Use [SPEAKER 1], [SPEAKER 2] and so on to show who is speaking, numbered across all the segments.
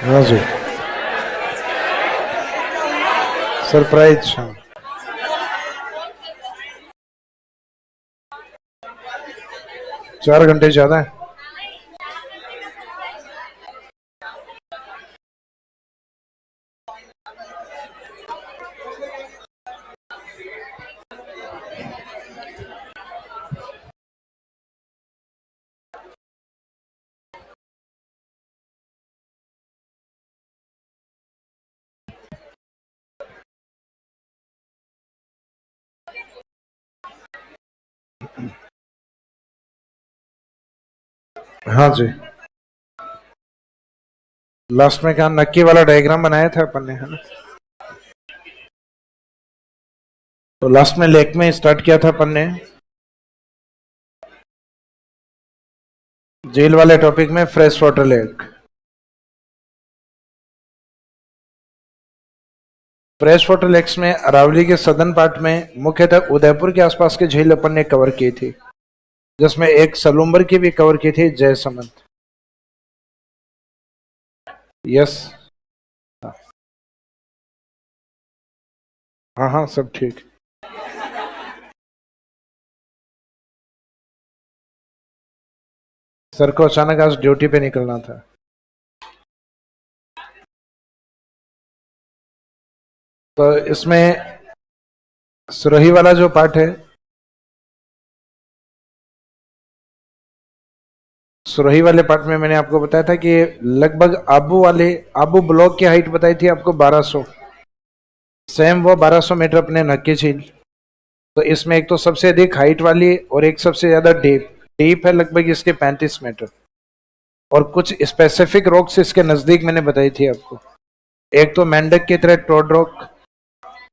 [SPEAKER 1] हाँ जी, सरप्राइज। हाँ, 4 घंटे ज्यादा है। हाँ जी, लास्ट में क्या नक्की वाला डायग्राम बनाया था अपन ने, है ना। तो लास्ट में लेक में स्टार्ट किया था अपन ने, जेल वाले टॉपिक में fresh water lake. Fresh water lakes में अरावली के सदर्न पार्ट में मुख्यतः उदयपुर के आसपास की झील अपन ने कवर की थी, जिसमें एक सलूम्बर की भी कवर की थी, जयसमंद। यस। हाँ हाँ, सब ठीक। सर को अचानक आज ड्यूटी पे निकलना था। तो इसमें सुरही वाला जो पार्ट है, सुरही वाले पार्ट में मैंने आपको बताया था कि लगभग आबू ब्लॉक की हाइट बताई थी आपको 1200। सेम वो 1200 मीटर अपने नक्की झील। तो इसमें एक तो सबसे अधिक हाइट वाली और एक सबसे ज्यादा डीप डीप है, लगभग इसके 35 मीटर। और कुछ स्पेसिफिक रॉक्स इसके नजदीक मैंने बताई थी आपको। एक तो मेंढक की तरह टोड रॉक,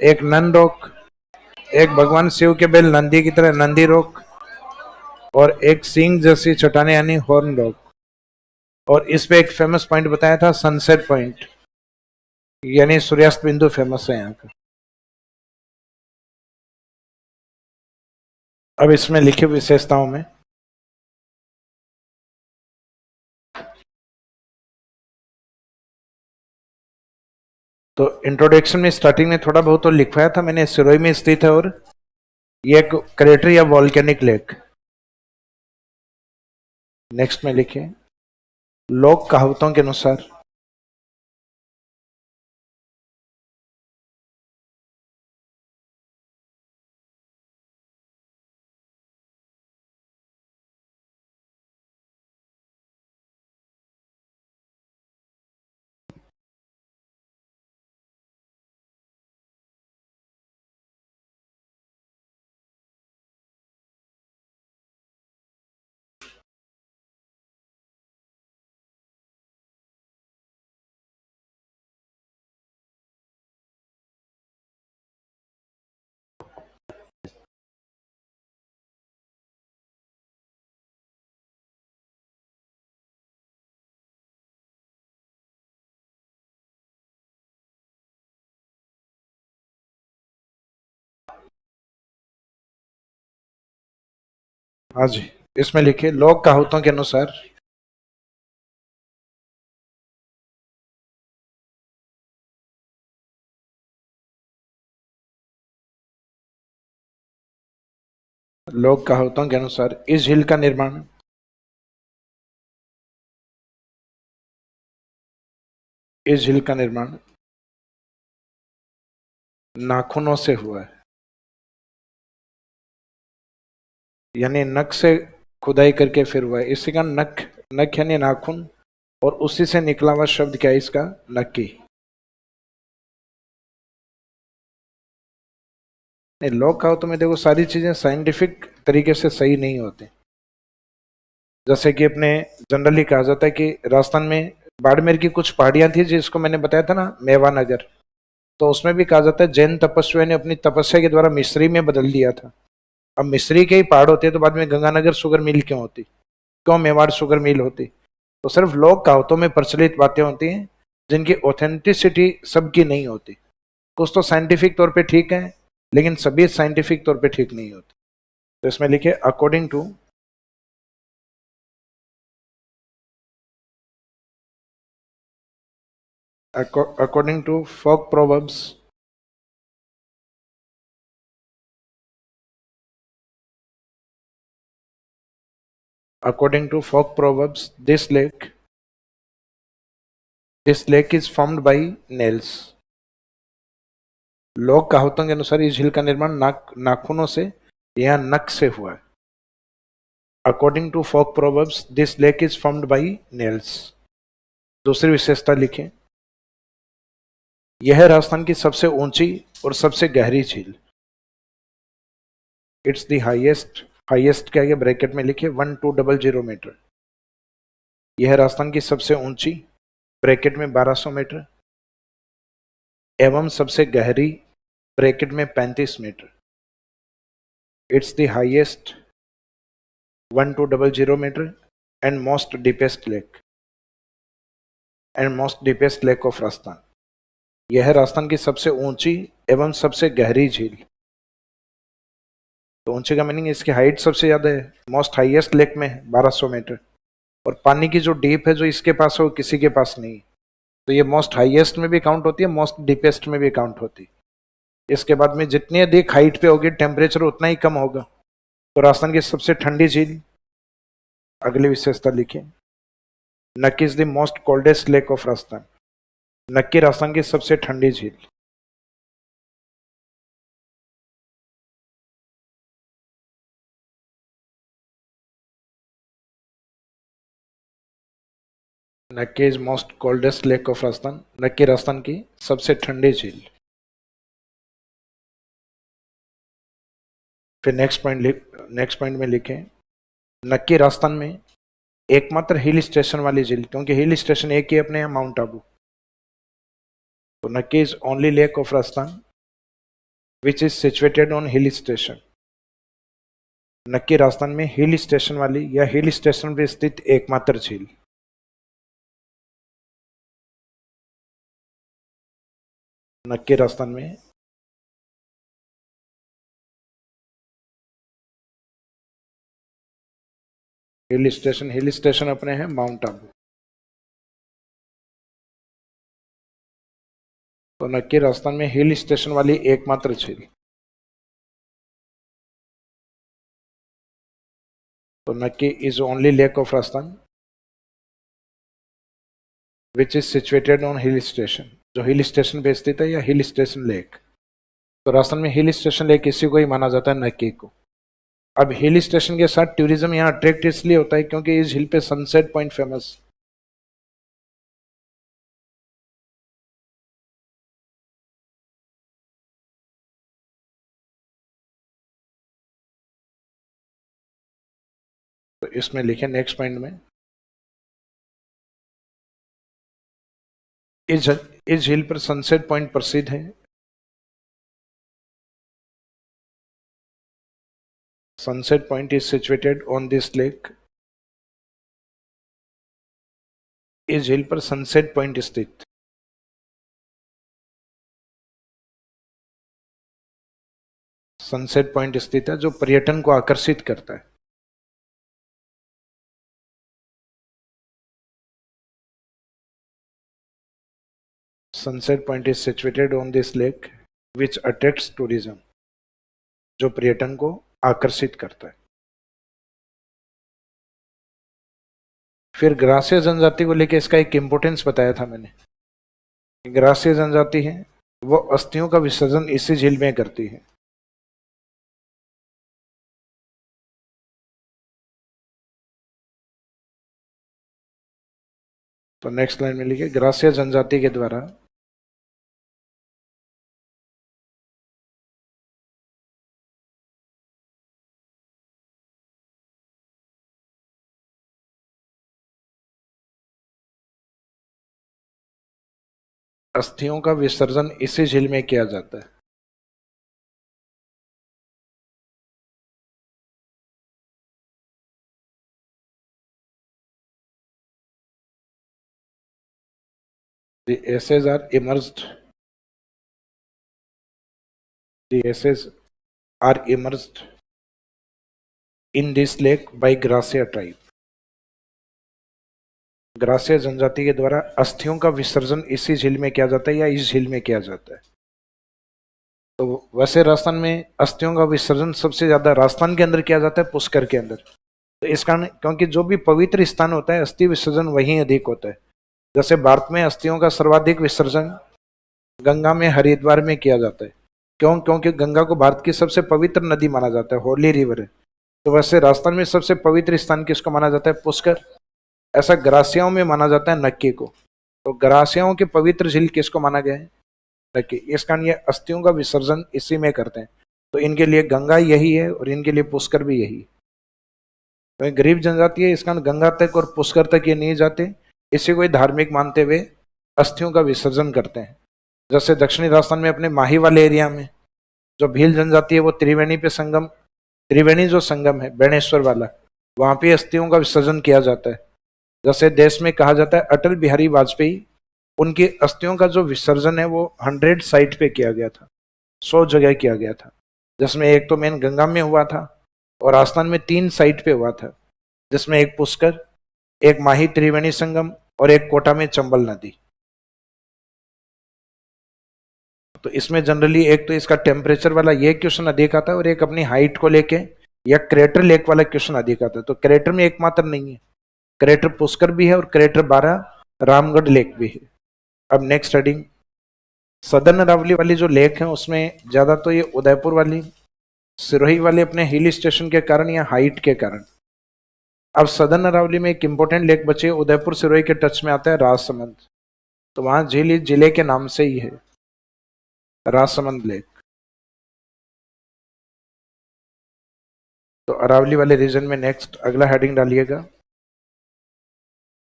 [SPEAKER 1] एक नन रॉक, एक भगवान शिव के बेल नंदी की तरह नंदी रॉक, और एक सींग जैसी चट्टाने यानी हॉर्न रॉक। और इस पे एक फेमस पॉइंट बताया था, सनसेट पॉइंट, यानी सूर्यास्त बिंदु फेमस है यहाँ का। अब इसमें लिखी विशेषताओं में, तो इंट्रोडक्शन में स्टार्टिंग में थोड़ा बहुत तो लिखवाया था मैंने, सिरोही में स्थित है और ये एक क्रेटर या वॉल्केनिक लेक। नेक्स्ट में लिखे, लोक कहावतों के अनुसार हाँ जी, इसमें लिखे, लोक कहावतों के अनुसार लोक कहावतों के अनुसार इस झील का निर्माण इस झील का निर्माण नाखूनों से हुआ है, यानी नख से खुदाई करके फिर हुआ है। इसी का नख, नख यानी नाखून, और उसी से निकला हुआ शब्द क्या है इसका, नक्की। नहीं, लोक कहावतों में देखो सारी चीजें साइंटिफिक तरीके से सही नहीं होती। जैसे कि अपने जनरली कहा जाता है कि राजस्थान में बाड़मेर की कुछ पहाड़ियां थी, जिसको मैंने बताया था ना, मेवा नगर। तो उसमें भी कहा जाता है जैन तपस्वियों ने अपनी तपस्या के द्वारा मिस्री में बदल दिया था। अब मिस्री के ही पहाड़ होते तो बाद में गंगानगर शुगर मिल क्यों होती, क्यों मेवाड़ शुगर मिल होती। तो सिर्फ लोक कहावतों में प्रचलित बातें होती हैं, जिनकी ऑथेंटिसिटी सबकी नहीं होती। कुछ तो साइंटिफिक तौर पे ठीक है, लेकिन सभी साइंटिफिक तौर पे ठीक नहीं होती। तो इसमें लिखे, according to according to folk proverbs, this lake is formed by nails. लोक कहावतों के अनुसार इस झील का निर्माण नाखूनों से या नख से हुआ है. According to folk proverbs this lake is formed by nails. दूसरी विशेषता लिखें. यह राजस्थान की सबसे ऊंची और सबसे गहरी झील. इट्स द हाईएस्ट के आगे ब्रैकेट में लिखे 1200 मीटर. यह राजस्थान की सबसे ऊंची ब्रैकेट में 1200 मीटर एवं सबसे गहरी ब्रैकेट में 35 metre. It's the highest 1200 metre and most deepest lake of Rajasthan. यह राजस्थान की सबसे ऊंची एवं सबसे गहरी झील. तो ऊंचे का मीनिंग इसकी हाइट सबसे ज्यादा है, मोस्ट हाईएस्ट लेक में 1200 मीटर, और पानी की जो डीप है जो इसके पास है वो किसी के पास नहीं. तो ये मोस्ट हाईएस्ट में भी काउंट होती है, मोस्ट डीपेस्ट में भी काउंट होती है. इसके बाद में जितनी अधिक हाइट पे होगी टेम्परेचर उतना ही कम होगा. तो राजस्थान की सबसे ठंडी झील. अगली विशेषता लिखिए. नक्की is the most coldest lake of Rajasthan. नक्की राजस्थान की सबसे ठंडी झील. नक्की is most coldest lake of Rajasthan. नक्की राजस्थान की सबसे ठंडी झील. फिर नेक्स्ट पॉइंट में लिखें. नक्की राजस्थान में एकमात्र हिल स्टेशन वाली झील, क्योंकि हिल स्टेशन एक ही अपने यहाँ माउंट आबू. तो नक्की is only lake of Rajasthan which is situated on hill station. नक्की राजस्थान में हिल स्टेशन वाली या हिल स्टेशन पर स्थित एकमात्र झील. नक्की राजस्थान में हिल स्टेशन अपने हैं माउंट आबू. तो नक्की राजस्थान में हिल स्टेशन वाली एकमात्र झील. तो नक्की is only lake of Rajasthan which is situated on hill station. जो हिल स्टेशन पे स्थित है या हिल स्टेशन लेक. तो राजस्थान में हिल स्टेशन लेक इसी को ही माना जाता है, नक्की को. अब हिल स्टेशन के साथ टूरिज्म यहाँ अट्रैक्ट इसलिए होता है क्योंकि इस हिल पे सनसेट पॉइंट फेमस. तो इसमें लिखे नेक्स्ट पॉइंट में. इस झील पर सनसेट पॉइंट प्रसिद्ध है. Sunset point is situated on this lake. इस झील पर सनसेट पॉइंट स्थित. सनसेट पॉइंट स्थित है जो पर्यटन को आकर्षित करता है. Sunset point is situated on this lake which attracts tourism. जो पर्यटन को आकर्षित करता है. फिर ग्रासीय जनजाति को लेकर इसका एक इंपोर्टेंस बताया था मैंने. ग्रासीय जनजाति है वो अस्थियों का विसर्जन इसी झील में करती है. तो नेक्स्ट लाइन में लिखिए. ग्रासीय जनजाति के द्वारा अस्थियों का विसर्जन इसी झील में किया जाता है. The ashes are immersed. The ashes are immersed in this lake by Gracia tribe. ग्रासीय जनजाति के द्वारा अस्थियों का विसर्जन इसी झील में किया जाता है या इस झील में किया जाता है? तो वैसे राजस्थान में अस्थियों का विसर्जन सबसे ज्यादा राजस्थान के अंदर किया जाता है, पुष्कर के अंदर। तो इस कारण, क्योंकि जो भी पवित्र स्थान होता है अस्थि विसर्जन वहीं अधिक होता है। जैसे भारत में अस्थियों का सर्वाधिक विसर्जन गंगा में, हरिद्वार में किया जाता है। क्यों? क्योंकि गंगा को भारत की सबसे पवित्र नदी माना जाता है, होली रिवर है। तो वैसे राजस्थान में सबसे पवित्र स्थान किसको माना जाता है? पुष्कर। ऐसा ग्रासियाओं में माना जाता है नक्की को। तो ग्रासियाओं के पवित्र झील किसको माना गया है? नक्की। इस कारण ये अस्थियों का विसर्जन इसी में करते हैं। तो इनके लिए गंगा यही है और इनके लिए पुष्कर भी यही है। तो गरीब जनजाति है, इस कारण गंगा तक और पुष्कर तक ये नहीं जाते, इसे कोई धार्मिक मानते हुए अस्थियों का विसर्जन करते हैं। जैसे दक्षिणी राजस्थान में अपने माही वाले एरिया में जो भील जनजाति है वो त्रिवेणी पे संगम, त्रिवेणी जो संगम है बेणेश्वर वाला, वहां पे अस्थियों का विसर्जन किया जाता है। जैसे देश में कहा जाता है अटल बिहारी वाजपेयी, उनकी अस्थियों का जो विसर्जन है वो 100 साइट पे किया गया था, 100 जगह किया गया था। जिसमें एक तो मेन गंगा में हुआ था और राजस्थान में 3 साइट पे हुआ था, जिसमें एक पुष्कर, एक माही त्रिवेणी संगम और एक कोटा में चंबल नदी। तो इसमें जनरली एक तो इसका टेम्परेचर वाला ये क्वेश्चन अधिक आता है और एक अपनी हाइट को लेके या क्रेटर लेक वाला क्वेश्चन अधिक आता है। तो क्रेटर में एकमात्र नहीं है, क्रेटर पुष्कर भी है और क्रेटर 12 रामगढ़ लेक भी है। अब नेक्स्ट हेडिंग, सदर्न अरावली वाली जो लेक है उसमें ज्यादा तो ये उदयपुर वाली, सिरोही वाले अपने हिल स्टेशन के कारण या हाइट के कारण। अब सदर्न अरावली में एक इंपॉर्टेंट लेक बचे, उदयपुर सिरोही के टच में आता है राजसमंद। तो वहां झील इस जिले के नाम से ही है, राजसमंद लेक। तो अरावली वाले रीजन में नेक्स्ट अगला हेडिंग डालिएगा।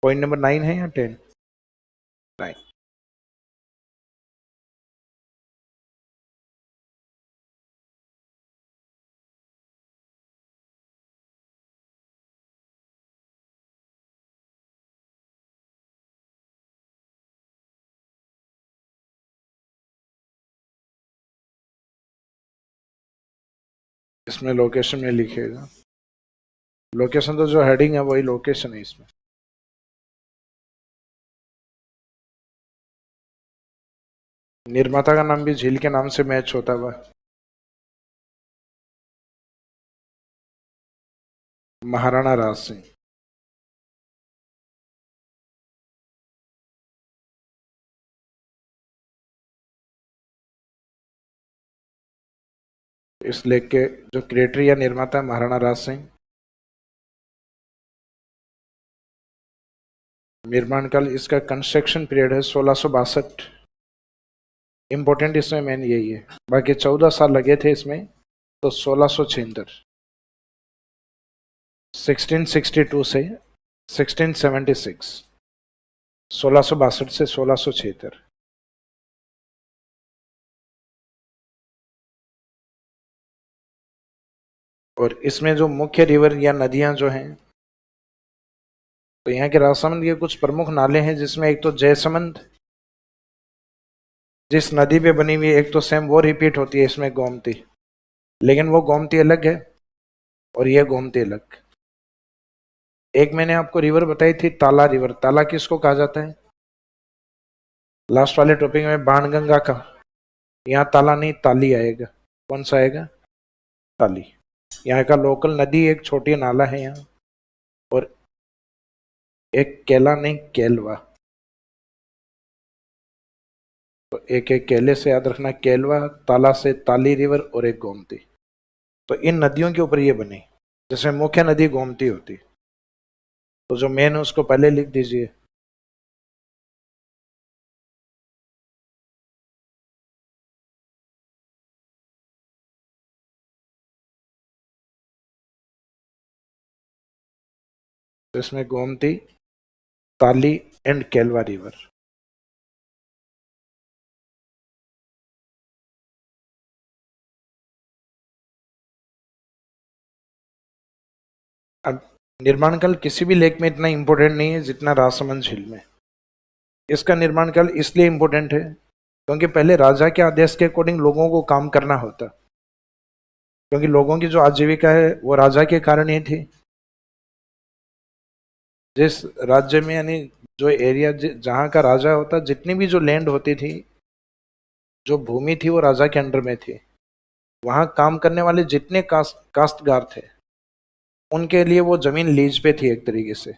[SPEAKER 1] पॉइंट नंबर 9 है या 10? 9। इसमें लोकेशन में लिखिएगा, लोकेशन तो जो हेडिंग है वही लोकेशन है इसमें। निर्माता का नाम भी झील के नाम से मैच होता हुआ, महाराणा राज सिंह। इस लेख के जो क्रिएटर या निर्माता महाराणा राज सिंह। निर्माण काल, इसका कंस्ट्रक्शन पीरियड है 1662। इंपॉर्टेंट इसमें मेन यही है, बाकी 14 साल लगे थे इसमें, तो 1676, 1662 से 1676, 1662 से 1676। और इसमें जो मुख्य रिवर या नदियां जो हैं, तो यहाँ के राजसमंद के कुछ प्रमुख नाले हैं, जिसमें एक तो जयसमंद जिस नदी पे बनी हुई है, एक तो सेम वो रिपीट होती है इसमें गोमती, लेकिन वो गोमती अलग है और ये गोमती अलग। एक मैंने आपको रिवर बताई थी ताला रिवर, ताला किसको कहा जाता है? लास्ट वाले टॉपिक में बाणगंगा का, यहाँ ताला नहीं ताली आएगा। कौन सा आएगा? ताली। यहाँ का लोकल नदी एक छोटी नाला है यहाँ, और एक केला नहीं केलवा। तो एक एक केले से याद रखना, केलवा, ताला से ताली रिवर और एक गोमती। तो इन नदियों के ऊपर ये बनी, जिसमें मुख्य नदी गोमती होती। तो जो मेन है उसको पहले लिख दीजिए। तो इसमें गोमती, ताली एंड केलवा रिवर। अब निर्माण काल किसी भी लेक में इतना इंपॉर्टेंट नहीं है जितना राजसमंद झील में। इसका निर्माण काल इसलिए इंपॉर्टेंट है क्योंकि पहले राजा के आदेश के अकॉर्डिंग लोगों को काम करना होता, क्योंकि लोगों की जो आजीविका है वो राजा के कारण ही थी। जिस राज्य में यानी जो एरिया जहाँ का राजा होता, जितनी भी जो लैंड होती थी, जो भूमि थी, वो राजा के अंडर में थी। वहां काम करने वाले जितने काश्तकार थे, उनके लिए वो जमीन लीज पे थी एक तरीके से।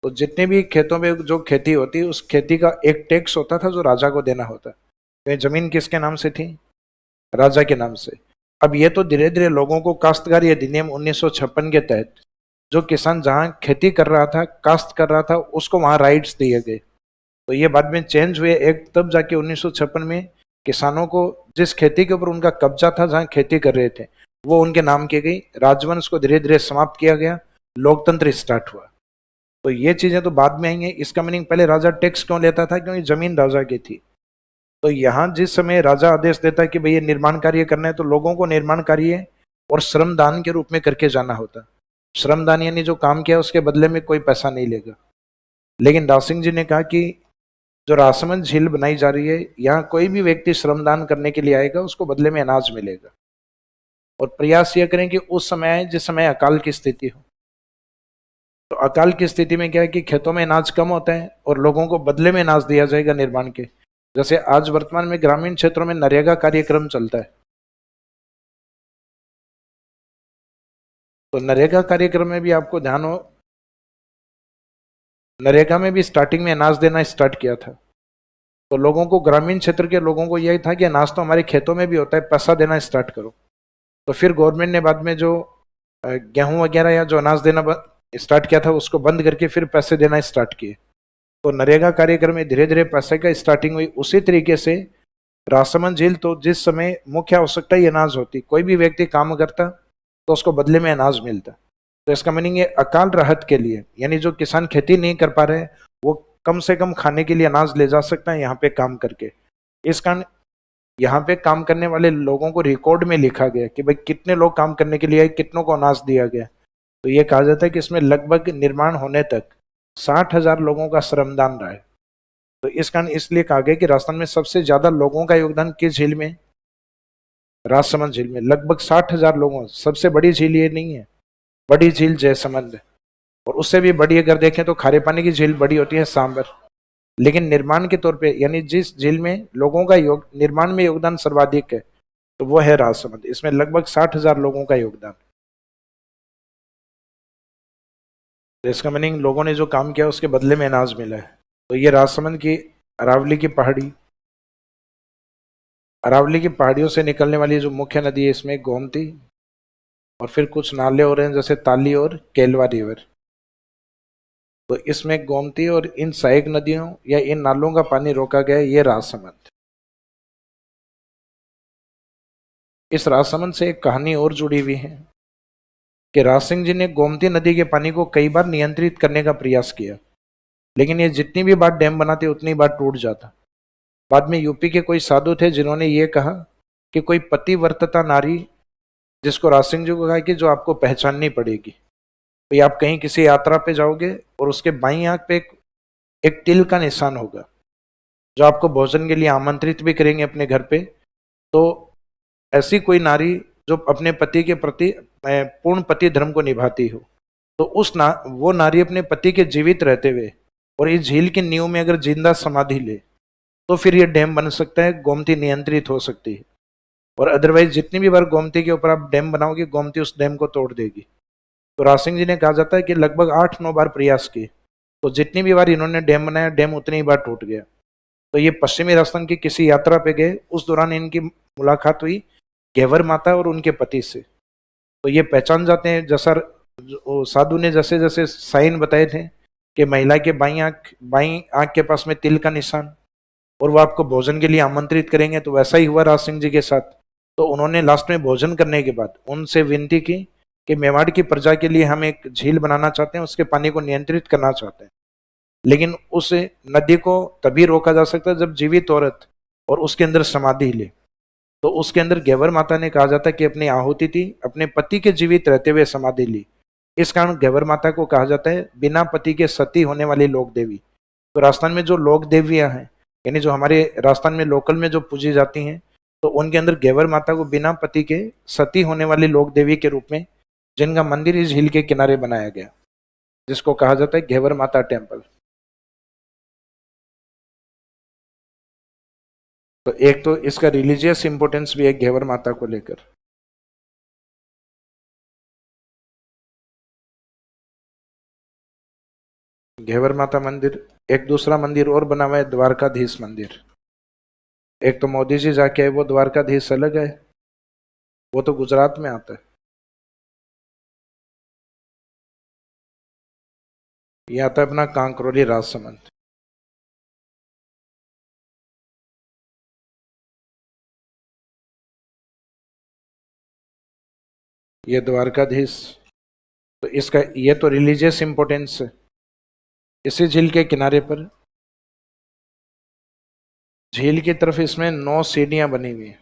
[SPEAKER 1] तो जितने भी खेतों में जो खेती होती, उस खेती का एक टैक्स होता था जो राजा को देना होता। तो ये जमीन किसके नाम से थी? राजा के नाम से। अब ये तो धीरे धीरे लोगों को काश्तकारी अधिनियम 1956 के तहत, जो किसान जहां खेती कर रहा था, काश्त कर रहा था, उसको वहां राइट्स दिए गए। तो ये बाद में चेंज हुए एक, तब जाके 1956 में किसानों को जिस खेती के ऊपर उनका कब्जा था, जहां खेती कर रहे थे, वो उनके नाम की गई। राजवंश को धीरे धीरे समाप्त किया गया, लोकतंत्र स्टार्ट हुआ। तो ये चीजें तो बाद में आई हैं। इसका मीनिंग पहले राजा टैक्स क्यों लेता था? क्योंकि जमीन राजा की थी। तो यहाँ जिस समय राजा आदेश देता है कि भाई ये निर्माण कार्य करना है, तो लोगों को निर्माण कार्य और श्रमदान के रूप में करके जाना होता। श्रमदान यानी जो काम किया उसके बदले में कोई पैसा नहीं लेगा। लेकिन दास सिंह जी ने कहा कि जो रासमंद झील बनाई जा रही है, यहाँ कोई भी व्यक्ति श्रमदान करने के लिए आएगा, उसको बदले में अनाज मिलेगा। और प्रयास यह करें कि उस समय आए जिस समय अकाल की स्थिति हो। तो अकाल की स्थिति में क्या है कि खेतों में अनाज कम होता है और लोगों को बदले में अनाज दिया जाएगा निर्माण के। जैसे आज वर्तमान में ग्रामीण क्षेत्रों में नरेगा कार्यक्रम चलता है। तो नरेगा कार्यक्रम में भी आपको ध्यान हो, नरेगा में भी स्टार्टिंग में अनाज देना स्टार्ट किया था। तो लोगों को, ग्रामीण क्षेत्र के लोगों को यही था कि अनाज तो हमारे खेतों में भी होता है, पैसा देना स्टार्ट करो। तो फिर गवर्नमेंट ने बाद में जो गेहूं वगैरह या जो अनाज देना स्टार्ट किया था, उसको बंद करके फिर पैसे देना स्टार्ट किए। तो नरेगा कार्यक्रम में धीरे धीरे पैसे का स्टार्टिंग हुई। उसी तरीके से रासमंद झील, तो जिस समय मुख्य आवश्यकता ही अनाज होती, कोई भी व्यक्ति काम करता तो उसको बदले में अनाज मिलता। तो इसका मीनिंग ये अकाल राहत के लिए, यानी जो किसान खेती नहीं कर पा रहे, वो कम से कम खाने के लिए अनाज ले जा सकता है यहाँ पे काम करके। इस कारण यहाँ पे काम करने वाले लोगों को रिकॉर्ड में लिखा गया कि भाई कितने लोग काम करने के लिए आए, कितनों को अनाज दिया गया। तो ये कहा जाता है कि इसमें लगभग निर्माण होने तक 60,000 लोगों का श्रमदान रहा है। तो इस कारण इसलिए कहा गया कि राजस्थान में सबसे ज्यादा लोगों का योगदान किस झील में? राजसमंद झील में। लगभग 60,000 लोगों। सबसे बड़ी झील ये नहीं है, बड़ी झील जयसमंद है। और उससे भी बड़ी अगर देखें तो खारे पानी की झील बड़ी होती है, सांबर। लेकिन निर्माण के तौर पे, यानी जिस झील में लोगों का निर्माण में योगदान सर्वाधिक है, तो वो है राजसमंद। इसमें लगभग 60,000 लोगों का योगदान। तो इसका मीनिंग लोगों ने जो काम किया उसके बदले में अनाज मिला है। तो ये राजसमंद की अरावली की पहाड़ी, अरावली की पहाड़ियों से निकलने वाली जो मुख्य नदी है, इसमें गोमती और फिर कुछ नाले हो रहे हैं जैसे ताली और केलवा रिवर। तो इसमें गोमती और इन सहायक नदियों या इन नालों का पानी रोका गया है, ये राजसमंद। इस राजसमंद से एक कहानी और जुड़ी हुई है कि राज सिंह जी ने गोमती नदी के पानी को कई बार नियंत्रित करने का प्रयास किया, लेकिन ये जितनी भी बार डैम बनाते उतनी बार टूट जाता। बाद में यूपी के कोई साधु थे जिन्होंने ये कहा कि कोई पतिव्रता नारी, जिसको राज सिंह जी को कहा कि जो आपको पहचाननी पड़ेगी। तो आप कहीं किसी यात्रा पे जाओगे और उसके बाईं आंख पे एक तिल का निशान होगा, जो आपको भोजन के लिए आमंत्रित भी करेंगे अपने घर पे। तो ऐसी कोई नारी जो अपने पति के प्रति पूर्ण पति धर्म को निभाती हो, तो वो नारी अपने पति के जीवित रहते हुए और इस झील की नींव में अगर जिंदा समाधि ले, तो फिर ये डैम बन सकता है, गोमती नियंत्रित हो सकती है। और अदरवाइज जितनी भी बार गोमती के ऊपर आप डैम बनाओगे, गोमती उस डैम को तोड़ देगी। तो राज सिंह जी ने कहा जाता है कि लगभग 8-9 बार प्रयास किए, तो जितनी भी बार इन्होंने डैम बनाया, डैम उतनी ही बार टूट गया। तो ये पश्चिमी राजस्थान की किसी यात्रा पे गए, उस दौरान इनकी मुलाकात हुई घेवर माता और उनके पति से। तो ये पहचान जाते हैं, जैसा साधु ने जैसे जैसे साइन बताए थे कि महिला के बाई आंख के पास में तिल का निशान, और वो आपको भोजन के लिए आमंत्रित करेंगे, तो वैसा ही हुआ राज सिंह जी के साथ। तो उन्होंने लास्ट में भोजन करने के बाद उनसे विनती की कि मेवाड़ की प्रजा के लिए हम एक झील बनाना चाहते हैं, उसके पानी को नियंत्रित करना चाहते हैं, लेकिन उस नदी को तभी रोका जा सकता है जब जीवित औरत और उसके अंदर समाधि ले। तो उसके अंदर घेवर माता ने कहा जाता है कि अपनी आहुति थी, अपने पति के जीवित रहते हुए समाधि ली। इस कारण घेवर माता को कहा जाता है बिना पति के सती होने वाली लोक देवी। तो राजस्थान में जो लोक देवियां हैं, यानी जो हमारे राजस्थान में लोकल में जो पूजी जाती हैं, तो उनके अंदर घेवर माता को बिना पति के सती होने वाली लोक देवी के रूप में, जिनका मंदिर इस झील के किनारे बनाया गया, जिसको कहा जाता है घेवर माता टेम्पल। तो एक तो इसका रिलीजियस इंपोर्टेंस भी है घेवर माता को लेकर। घेवर माता मंदिर, एक दूसरा मंदिर और बना हुआ है द्वारकाधीश मंदिर। एक तो मोदी जी जाके आए, वो द्वारकाधीश अलग है, वो तो गुजरात में आता है। ये आता है अपना कांकरोली राजसमंद। ये द्वारकाधीश, तो इसका ये तो रिलीजियस इंपोर्टेंस है। इसी झील के किनारे पर, झील की तरफ इसमें 9 सीढ़ियां बनी हुई है।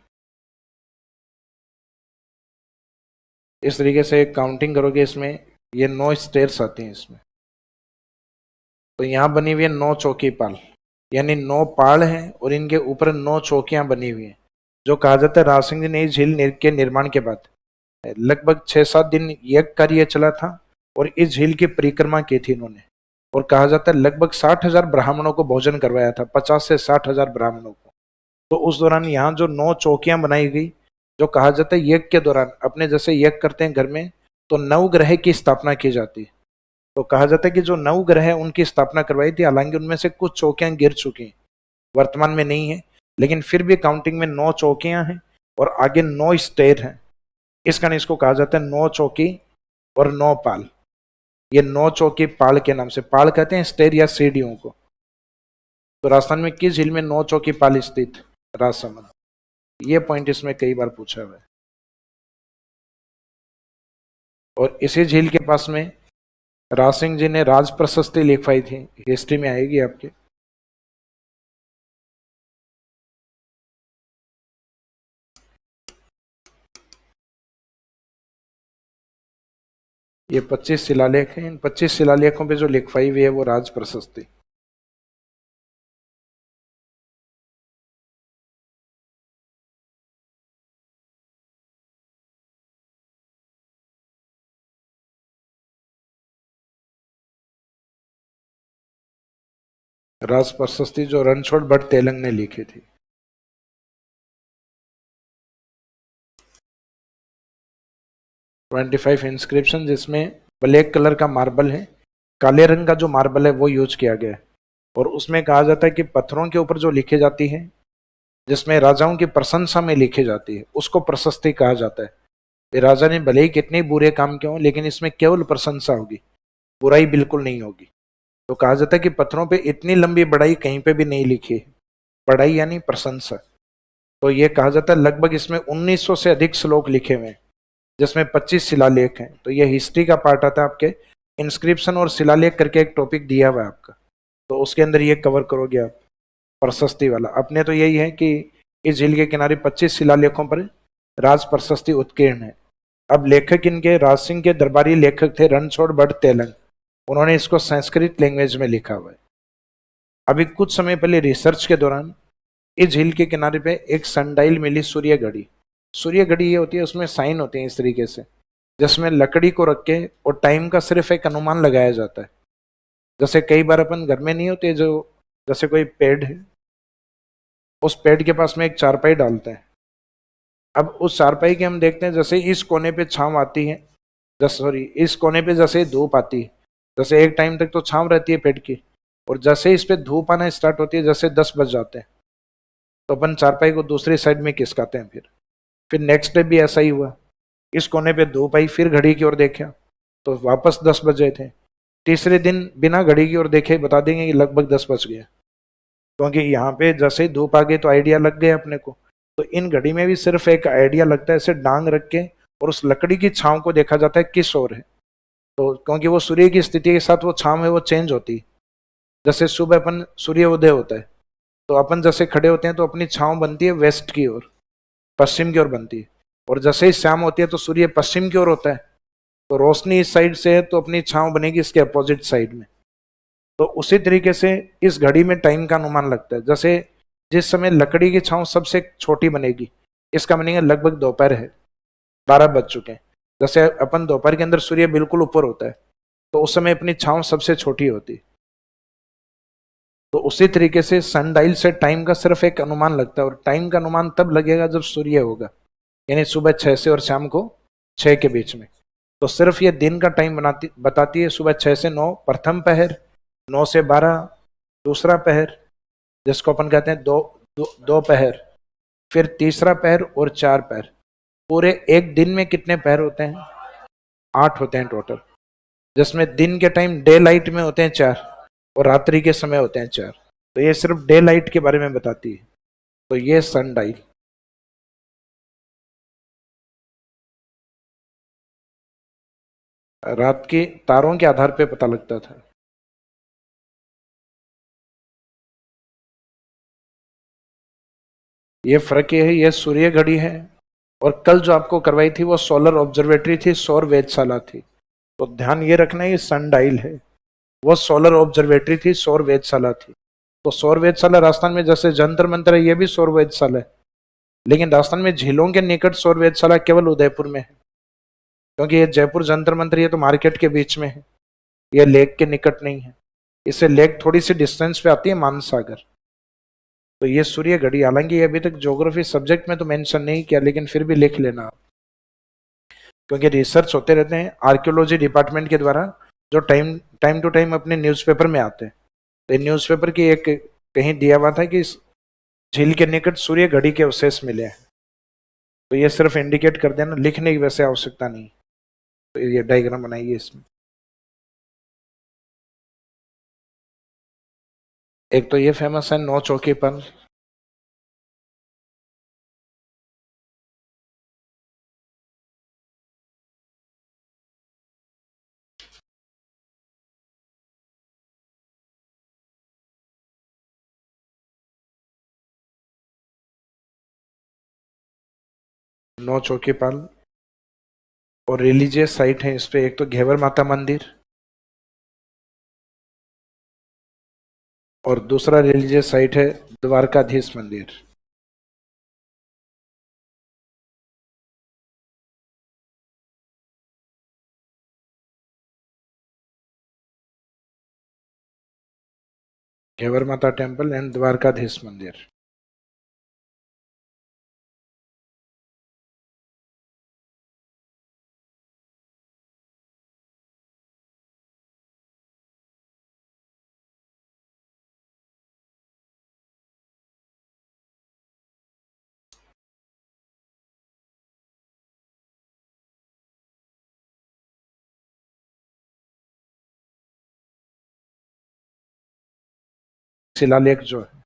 [SPEAKER 1] इस तरीके से काउंटिंग करोगे इसमें ये 9 स्टेयर्स आती हैं इसमें। तो यहाँ बनी हुई है 9 चौकी पाल, यानी 9 पाल हैं और इनके ऊपर 9 चौकियां बनी हुई हैं। जो कहा जाता है राज सिंह जी ने इस झील के निर्माण के बाद लगभग 6-7 दिन यज्ञ कार्य चला था और इस झील की परिक्रमा की थी इन्होंने। और कहा जाता है लगभग 60,000 ब्राह्मणों को भोजन करवाया था, 50 से 60,000 ब्राह्मणों को। तो उस दौरान यहाँ जो 9 चौकियां बनाई गई, जो कहा जाता है यज्ञ के दौरान अपने जैसे यज्ञ करते हैं घर में, तो नवग्रह की स्थापना की जाती है। तो कहा जाता है कि जो नवग्रह है उनकी स्थापना करवाई थी। हालांकि उनमें से कुछ चौकियां गिर चुकी हैं, वर्तमान में नहीं है, लेकिन फिर भी काउंटिंग में 9 चौकियां हैं और आगे 9 स्टेयर हैं। इस कारण इसको कहा जाता है 9 चौकी और 9 पाल। ये 9 चौकी पाल के नाम से, पाल कहते हैं स्टेयर या सीढ़ियों को। तो राजस्थान में किस झील में 9 चौकी पाल स्थित? राजसमंद। ये पॉइंट इसमें कई बार पूछा हुआ है। और इसी झील के पास में राज सिंह जी ने राज प्रशस्ति लिखवाई थी, हिस्ट्री में आएगी आपके। ये 25 शिलालेख हैं। इन 25 शिलालेखों पे जो लिखवाई हुई है वो राज प्रशस्ति। राज प्रशस्ति जो रणछोड़ भट्ट तेलंग ने लिखी थी। "25 इंस्क्रिप्शन", जिसमें ब्लैक कलर का मार्बल है, काले रंग का जो मार्बल है वो यूज किया गया है। और उसमें कहा जाता है कि पत्थरों के ऊपर जो लिखी जाती है, जिसमें राजाओं की प्रशंसा में लिखी जाती है, उसको प्रशस्ति कहा जाता है। ये राजा ने भले ही कितने बुरे काम किए हों, लेकिन इसमें केवल प्रशंसा होगी, बुराई बिल्कुल नहीं होगी। तो कहा जाता है कि पत्थरों पे इतनी लंबी बढ़ाई कहीं पे भी नहीं लिखी है। बढ़ाई यानी प्रशंसा। तो ये कहा जाता है लगभग इसमें 1900 से अधिक श्लोक लिखे हुए हैं, जिसमें 25 शिलालेख हैं। तो ये हिस्ट्री का पार्ट आता है आपके। इंस्क्रिप्शन और शिलालेख करके एक टॉपिक दिया हुआ है आपका, तो उसके अंदर ये कवर करोगे आप, प्रशस्ति वाला। अपने तो यही है कि इस झील के किनारे 25 शिलालेखों पर राज प्रशस्ति उत्कीर्ण है। अब लेखक इनके राज सिंह के दरबारी लेखक थे रणछोड़ भट्ट तेलंग। उन्होंने इसको संस्कृत लैंग्वेज में लिखा हुआ है। अभी कुछ समय पहले रिसर्च के दौरान इस झील के किनारे पे एक सनडाइल मिली, सूर्य घड़ी। सूर्य घड़ी ये होती है, उसमें साइन होते हैं इस तरीके से, जिसमें लकड़ी को रख के और टाइम का सिर्फ एक अनुमान लगाया जाता है। जैसे कई बार अपन घर में नहीं होते, जो जैसे कोई पेड़ है, उस पेड़ के पास में एक चारपाई डालते हैं। अब उस चारपाई के हम देखते हैं जैसे इस कोने पे छांव आती है, जैसे सॉरी इस कोने पे जैसे धूप आती है, जैसे एक टाइम तक तो छांव रहती है पेड़ की, और जैसे इस पे धूप आना स्टार्ट होती है, जैसे 10 बज जाते हैं, तो अपन चारपाई को दूसरी साइड में खिसकाते हैं। फिर नेक्स्ट डे भी ऐसा ही हुआ, इस कोने पे धूप आई, फिर घड़ी की ओर देखा तो वापस 10 बजे थे। तीसरे दिन बिना घड़ी की ओर देखे बता देंगे कि लगभग 10 बज गया, क्योंकि यहाँ पे जैसे ही धूप आ गई तो आइडिया लग गया अपने को। तो इन घड़ी में भी सिर्फ एक आइडिया लगता है, ऐसे डांग रख के, और उस लकड़ी की छांव को देखा जाता है किस ओर है। तो क्योंकि वो सूर्य की स्थिति के साथ वो छांव है वो चेंज होती है। जैसे सुबह अपन सूर्य उदय होता है, तो अपन जैसे खड़े होते हैं तो अपनी छांव बनती है वेस्ट की ओर, पश्चिम की ओर बनती है। और जैसे ही शाम होती है तो सूर्य पश्चिम की ओर होता है, तो रोशनी इस साइड से है तो अपनी छांव बनेगी इसके अपोजिट साइड में। तो उसी तरीके से इस घड़ी में टाइम का अनुमान लगता है। जैसे जिस समय लकड़ी की छांव सबसे छोटी बनेगी, इसका बनेगा लगभग दोपहर है, 12 बज चुके हैं। जैसे अपन दोपहर के अंदर सूर्य बिल्कुल ऊपर होता है, तो उस समय अपनी छांव सबसे छोटी होती है। तो उसी तरीके से सनडाइल से टाइम का सिर्फ एक अनुमान लगता है, और टाइम का अनुमान तब लगेगा जब सूर्य होगा, यानी सुबह 6 से और शाम को 6 के बीच में। तो सिर्फ ये दिन का टाइम बताती है, सुबह 6 से 9 प्रथम पहर, 9 से 12 दूसरा पहर, जिसको अपन कहते हैं दो पहर, फिर तीसरा पहर और 4 पहर। पूरे एक दिन में कितने पहर होते हैं? 8 होते हैं टोटल, जिसमें दिन के टाइम डे लाइट में होते हैं 4 और रात्रि के समय होते हैं 4। तो ये सिर्फ डे लाइट के बारे में बताती है। तो ये सन डायल रात के तारों के आधार पे पता लगता था। ये फर्क ये है, ये सूर्य घड़ी है, और कल जो आपको करवाई थी वो सोलर ऑब्जर्वेटरी थी, सौर वेधशाला थी। तो ध्यान ये रखना, ये सन डायल है, वो सोलर ऑब्जर्वेटरी थी, सौर वेधशाला थी। तो सौर वेधशाला राजस्थान में जैसे जंतर मंतर है, ये भी सौर वेधशाला है, लेकिन राजस्थान में झीलों के निकट सौर वेधशाला केवल उदयपुर में है, क्योंकि ये जयपुर जंतर मंतर ये तो मार्केट के बीच में है, ये लेक के निकट नहीं है। इससे लेक थोड़ी सी डिस्टेंस पे आती है, मानसागर। तो ये सूर्य घड़ी, हालांकि ये अभी तक ज्योग्राफी सब्जेक्ट में तो मेंशन नहीं किया, लेकिन फिर भी लिख लेना आप, क्योंकि रिसर्च होते रहते हैं आर्कियोलॉजी डिपार्टमेंट के द्वारा, जो टाइम टाइम टू टाइम अपने न्यूज़पेपर में आते हैं। तो न्यूज़पेपर की एक कहीं दिया हुआ था कि इस झील के निकट सूर्य घड़ी के अवशेष मिले हैं। तो ये सिर्फ इंडिकेट कर देना, लिखने की वैसे आवश्यकता नहीं। तो ये डायग्राम बनाइए इसमें। एक तो ये फेमस है नौ चौकी पर, नौ चौकी पाल, और रिलीजियस साइट है इस पे, एक तो घेवर माता मंदिर, और दूसरा रिलीजियस साइट है द्वारकाधीश मंदिर। घेवर माता टेम्पल एंड द्वारकाधीश मंदिर। शिलालेख जो है,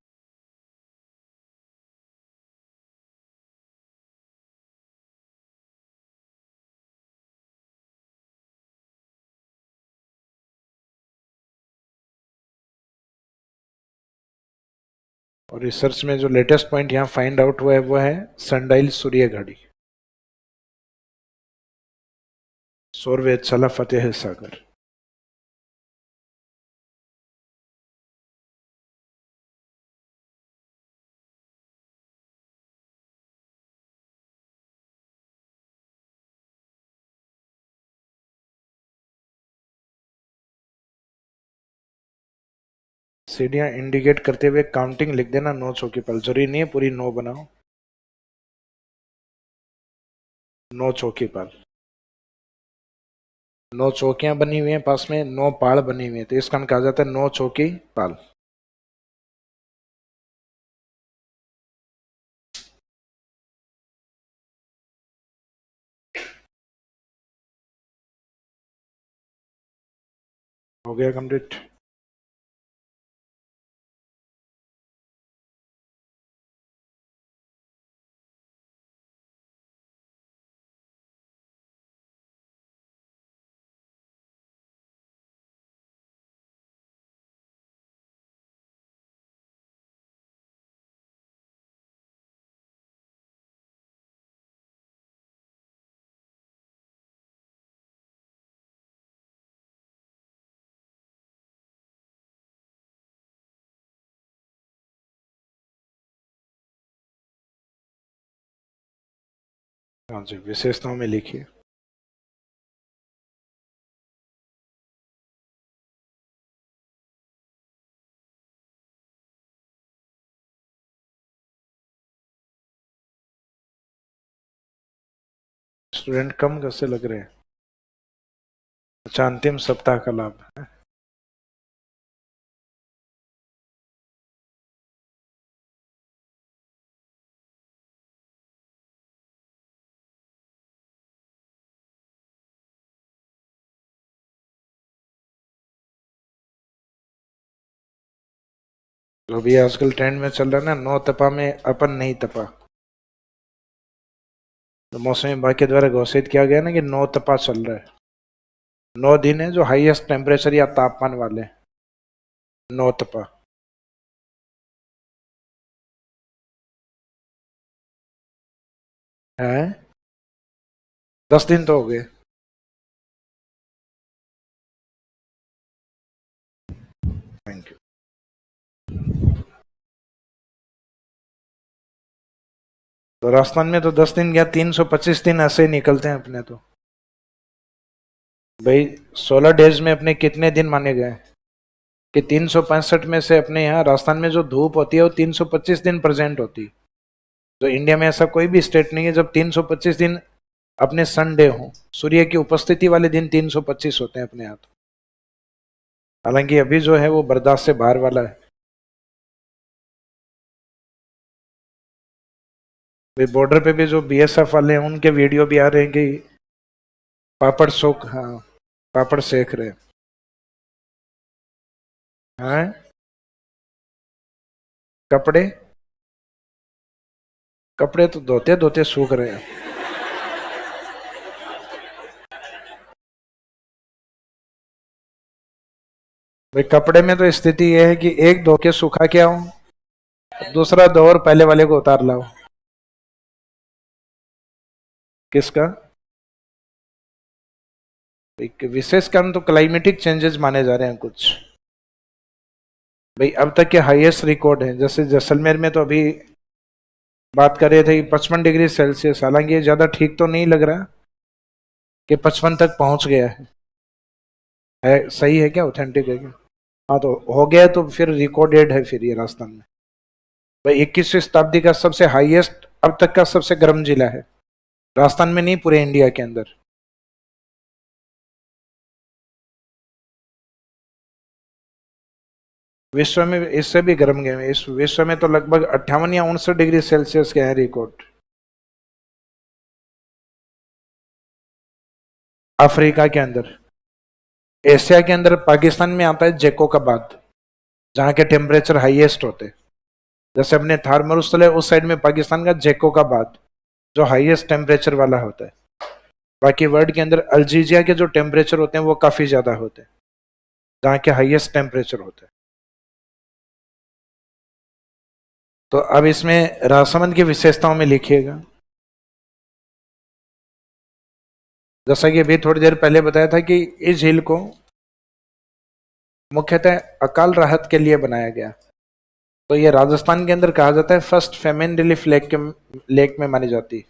[SPEAKER 1] और रिसर्च में जो लेटेस्ट पॉइंट यहाँ फाइंड आउट हुआ है वो है सनडाइल सूर्य घड़ी, सौर वेधशाला फतेह सागर। सीढ़ियां इंडिकेट करते हुए काउंटिंग लिख देना, 9 चौकी पर, जरूरी नहीं है पूरी 9 बनाओ, 9 चौकी पर। 9 चौकियां बनी हुई हैं पास में, 9 पाल बनी हुई है, तो इसका कहा जाता है 9 चौकी पाल। हो गया कंप्लीट। हाँ जी, विशेषताओं में लिखिए। स्टूडेंट कम कैसे लग रहे हैं? अच्छा, अंतिम सप्ताह का लाभ है। तो अभी आजकल ट्रेंड में चल रहा है ना, नौ तपा में अपन नहीं तपा। तो मौसमी विभाग के द्वारा घोषित किया गया ना कि नौ तपा चल रहा है। 9 दिन है जो हाईएस्ट टेम्परेचर या तापमान वाले, नौ तपा। है 10 दिन तो हो गए। Thank you. तो राजस्थान में तो 10 दिन या 325 दिन ऐसे ही निकलते हैं अपने तो। भाई 16 डेज में अपने कितने दिन माने गए कि 365 में से अपने यहाँ राजस्थान में जो धूप होती है वो 325 दिन प्रेजेंट होती है। तो इंडिया में ऐसा कोई भी स्टेट नहीं है जब 325 दिन अपने संडे हो, सूर्य की उपस्थिति वाले दिन 325 होते हैं अपने यहाँ तो। हालांकि अभी जो है वो बर्दाश्त से बाहर वाला है। भाई बॉर्डर पे भी जो बीएसएफ वाले हैं उनके वीडियो भी आ रहे हैं कि पापड़ सोख, हाँ, पापड़ सेक रहे हैं। कपड़े, कपड़े तो धोते धोते सूख रहे हैं। भाई कपड़े में तो स्थिति यह है कि एक धो के सूखा के आऊं, दूसरा धो और पहले वाले को उतार लाओ। किसका? एक विशेष कारण तो क्लाइमेटिक चेंजेस माने जा रहे हैं कुछ। भाई अब तक के हाईएस्ट रिकॉर्ड है, जैसे जैसलमेर में तो अभी बात कर रहे थे कि 55 डिग्री सेल्सियस, हालांकि ये ज्यादा ठीक तो नहीं लग रहा कि 55 तक पहुंच गया है सही है क्या, ऑथेंटिक है क्या? हाँ तो हो गया तो फिर रिकॉर्डेड है फिर ये राजस्थान में। भाई 21वीं शताब्दी का सबसे हाईएस्ट अब तक का सबसे गर्म जिला है राजस्थान में, नहीं पूरे इंडिया के अंदर। विश्व में इससे भी गर्म गए, इस विश्व में तो लगभग 58 या 59 डिग्री सेल्सियस के हैं रिकॉर्ड। अफ्रीका के अंदर, एशिया के अंदर पाकिस्तान में आता है जैकोबाबाद, जहाँ के टेम्परेचर हाईएस्ट होते हैं। जैसे अपने थार मरुस्थल है उस साइड में पाकिस्तान का जैकोबाबाद जो हाईएस्ट टेम्परेचर वाला होता है। बाकी वर्ल्ड के अंदर अल्जीरिया के जो टेम्परेचर होते हैं वो काफी ज्यादा होते हैं, जहाँ के हाईएस्ट टेम्परेचर होते हैं। तो अब इसमें राजसमंद की विशेषताओं में लिखिएगा। जैसा कि अभी थोड़ी देर पहले बताया था कि इस झील को मुख्यतः अकाल राहत के लिए बनाया गया। तो ये राजस्थान के अंदर कहा जाता है फर्स्ट फेमेन रिलीफ लेक में मानी जाती है।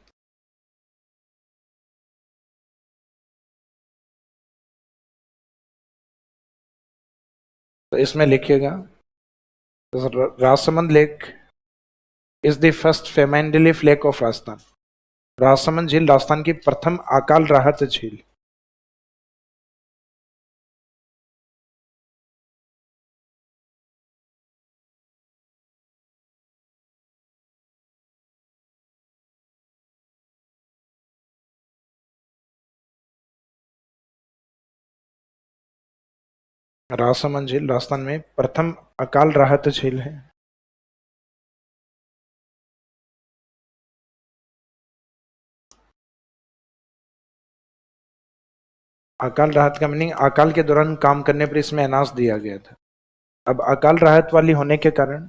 [SPEAKER 1] तो इसमें लिखिएगा Rajsamand lake is the first famine relief lake of Rajasthan. Rajsamand झील राजस्थान की प्रथम अकाल राहत झील। राजसमंद झील राजस्थान में प्रथम अकाल राहत झील है। अकाल राहत का मीनिंग अकाल के दौरान काम करने पर इसमें अनाज दिया गया था। अब अकाल राहत वाली होने के कारण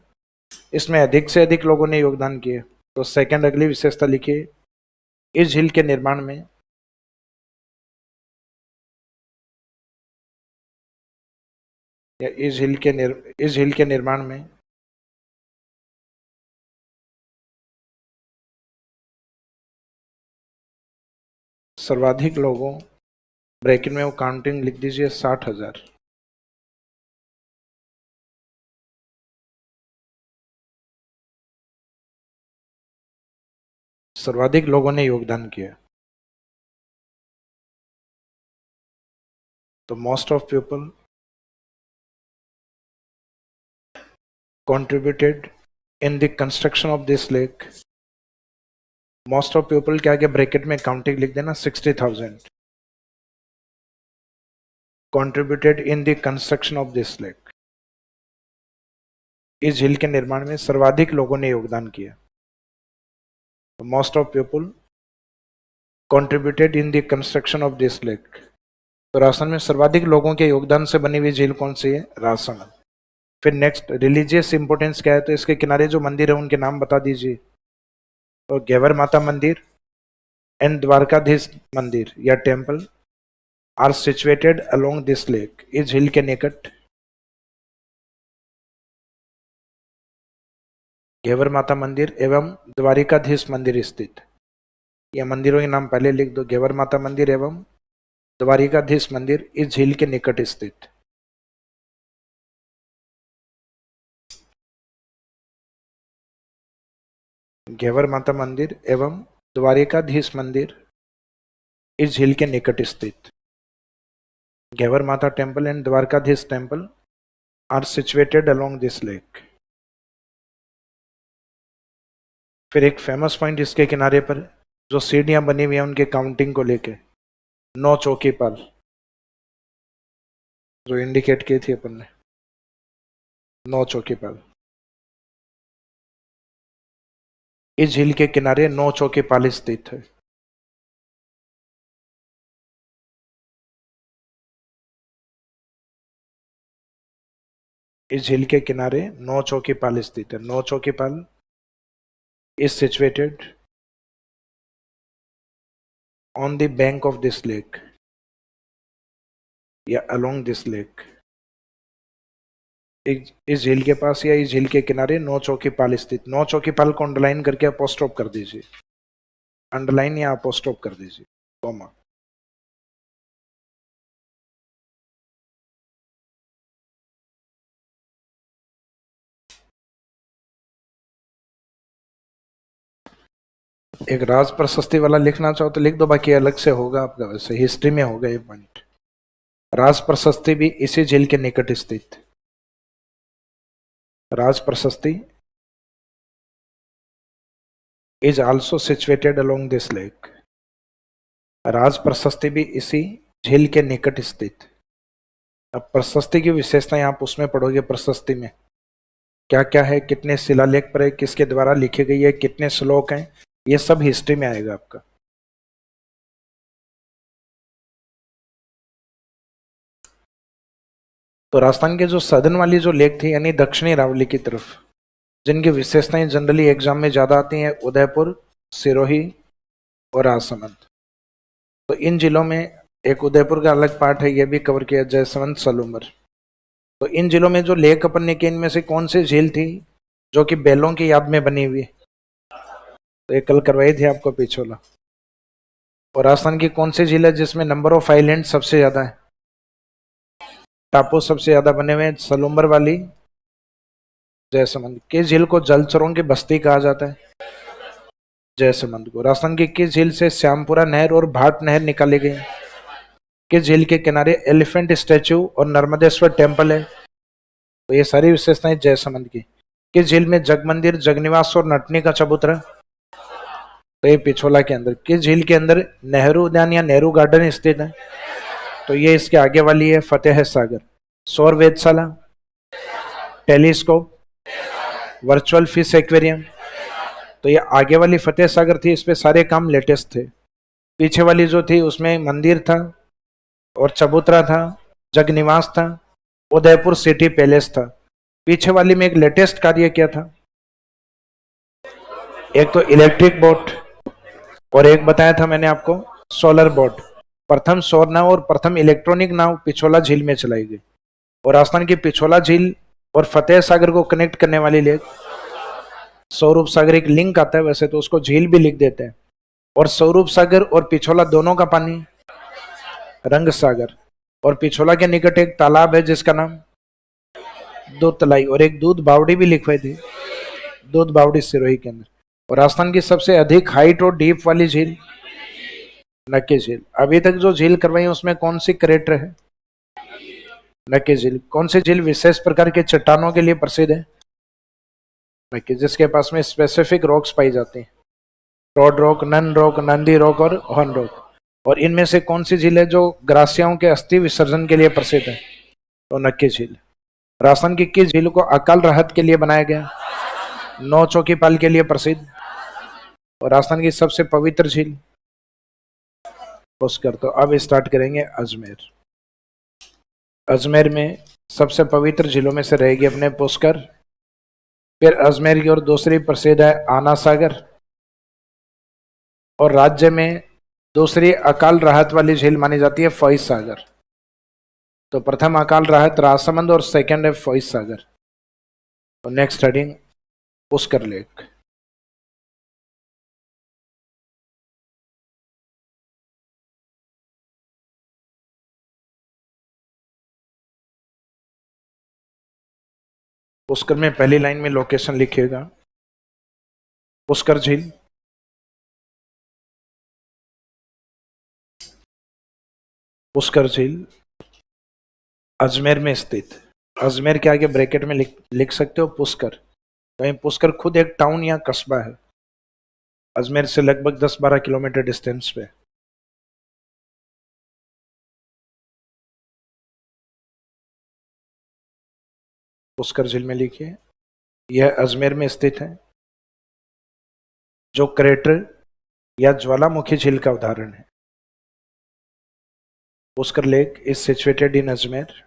[SPEAKER 1] इसमें अधिक से अधिक लोगों ने योगदान किए। तो सेकंड अगली विशेषता लिखिए, इस झील के निर्माण में या इस झील के निर्माण में सर्वाधिक लोगों, ब्रैकेट में वो काउंटिंग लिख दीजिए 60,000, सर्वाधिक लोगों ने योगदान किया। तो most of people contributed in the construction of this lake. Most of people के आगे ब्रैकेट में काउंटिंग लिख देना 60,000 contributed in the construction of this lake. इस झील के निर्माण में सर्वाधिक लोगों ने योगदान किया. Most of people contributed in the construction of this lake. तो राजस्थान में सर्वाधिक लोगों के योगदान से बनी हुई झील कौन सी है? राजस्थान. फिर नेक्स्ट रिलीजियस इंपोर्टेंस क्या है? तो इसके किनारे जो मंदिर है उनके नाम बता दीजिए. तो घेवर माता मंदिर एंड द्वारकाधीश मंदिर या temple are situated along this lake. इस झील के निकट घेवर माता मंदिर एवं द्वारिकाधीश मंदिर स्थित. यह मंदिरों के नाम पहले लिख दो. घेवर माता मंदिर एवं द्वारिकाधीश मंदिर इस झील के निकट स्थित. घेवर माता मंदिर एवं द्वारिकाधीश मंदिर इस झील के निकट स्थित. Ghevar Mata temple and Dwarkadhish temple are situated along this lake. फिर एक फेमस पॉइंट इसके किनारे पर जो सीढ़ियां बनी हुई हैं उनके काउंटिंग को लेके 9 चौकीपाल जो इंडिकेट की थी अपन ने. 9 चौकीपाल. इस झील के किनारे 9 चौकीपाल स्थित है. इस झील के किनारे 9 चौकीपाल स्थित है. 9 Chaukipal is situated on the bank of this lake या along this lake. इस झील के पास या इस झील के किनारे 9 चौकीपाल स्थित. 9 चौकीपाल को अंडरलाइन करके अपोस्ट्रोफ कर दीजिए. अंडरलाइन या अपोस्ट्रोफ कर दीजिए. कॉमा. एक राज प्रशस्ति वाला लिखना चाहो तो लिख दो, बाकी अलग से होगा आपका. वैसे हिस्ट्री में होगा ये पॉइंट. राज प्रशस्ति भी इसी झील के निकट स्थित. Raj Prashasti is also situated along this lake. Raj Prashasti भी इसी झील के निकट स्थित. अब प्रशस्ति की विशेषताएं आप उसमें पढ़ोगे. प्रशस्ति में क्या क्या है, कितने शिलालेख पर है, किसके द्वारा लिखी गई है, कितने श्लोक हैं, ये सब हिस्ट्री में आएगा आपका. तो राजस्थान के जो सदन वाली जो लेक थी यानी दक्षिणी अरावली की तरफ, जिनकी विशेषताएं जनरली एग्जाम में ज्यादा आती हैं, उदयपुर, सिरोही और राजसमंद. तो इन जिलों में एक उदयपुर का अलग पार्ट है, यह भी कवर किया. जयसमंद, सलूमर. तो इन जिलों में जो लेक अपन ने की, इनमें से कौन सी झील थी जो कि बैलों की याद में बनी हुई? तो ये कल करवाई थी आपको पिछोला. और राजस्थान की कौन सी झील है जिसमें नंबर ऑफ आइलैंड सबसे ज्यादा है, टापू सबसे ज्यादा बने हुए हैं? सलूमर वाली, जयसमंद. किस झील को जलचरों की बस्ती कहा जाता है? जयसमंद को. राजस्थान की किस झील से श्यामपुरा नहर और भाट नहर निकाली गई? किस झील के किनारे एलिफेंट स्टैचू और नर्मदेश्वर टेम्पल है? तो ये सारी विशेषताएं जयसमंद की. किस झील में जगमंदिर, जगनिवास और नटनी का चबूतरा? तो ये पिछोला के अंदर. किस झील के अंदर नेहरू उद्यान या नेहरू गार्डन स्थित है? तो ये इसके आगे वाली है, फतेह सागर. सौर वेधशाला, टेलीस्कोप, वर्चुअल फिश एक्वेरियम. तो ये आगे वाली फतेह सागर थी, इस पे सारे काम लेटेस्ट थे. पीछे वाली जो थी उसमें मंदिर था और चबूतरा था, जगनिवास था, उदयपुर सिटी पैलेस था. पीछे वाली में एक लेटेस्ट कार्य क्या था? एक तो इलेक्ट्रिक बोट और एक बताया था मैंने आपको सोलर बोट. प्रथम सौर नाव और प्रथम इलेक्ट्रॉनिक नाव पिछोला झील में चलाई गई. और राजस्थान की पिछोला झील और फतेह सागर को कनेक्ट करने वाली लेक स्वरूप सागर. एक लिंक आता है, वैसे तो उसको झील भी लिख देते हैं. और स्वरूप सागर और पिछोला दोनों का पानी रंग सागर. और पिछोला के निकट एक तालाब है जिसका नाम दूध तलाई. और एक दूध बावड़ी भी लिखवाई थी, दूध बावड़ी सिरोही के अंदर. और राजस्थान की सबसे अधिक हाइट और डीप वाली झील नक्की झील. अभी तक जो झील करवाई उसमें कौन सी क्रेटर है? नक्की झील। कौन सी झील विशेष प्रकार के चट्टानों के लिए प्रसिद्ध है? नक्की, जिसके पास में स्पेसिफिक रॉक्स पाई जाती हैं। Rod rock, nun rock, Nandi rock और हॉर्न रॉक। और इनमें से कौन सी झील है जो ग्रासियाओं के अस्थि विसर्जन के लिए प्रसिद्ध है? तो नक्की झील। राजस्थान की किस झील को अकाल राहत के लिए बनाया गया? नौ चौकी पाल के लिए प्रसिद्ध। और राजस्थान की सबसे पवित्र झील? पुष्कर। तो अब स्टार्ट करेंगे अजमेर। अजमेर में सबसे पवित्र झीलों में से रहेगी अपने पुष्कर। फिर अजमेर की और दूसरी प्रसिद्ध है आना सागर। और राज्य में दूसरी अकाल राहत वाली झील मानी जाती है फॉइस सागर। तो प्रथम अकाल राहत राजसमंद और सेकंड है फॉइस सागर। तो next heading Pushkar lake. Pushkar में पहली लाइन में लोकेशन लिखिएगा, पुष्कर झील। पुष्कर झील अजमेर में स्थित। अजमेर के आगे ब्रैकेट में लिख सकते हो पुष्कर। तो पुष्कर खुद एक टाउन या कस्बा है, अजमेर से लगभग 10-12 किलोमीटर डिस्टेंस पे। पुष्कर झील में लिखिए, यह अजमेर में स्थित है, जो क्रेटर या ज्वालामुखी झील का उदाहरण है। Pushkar lake is situated in Ajmer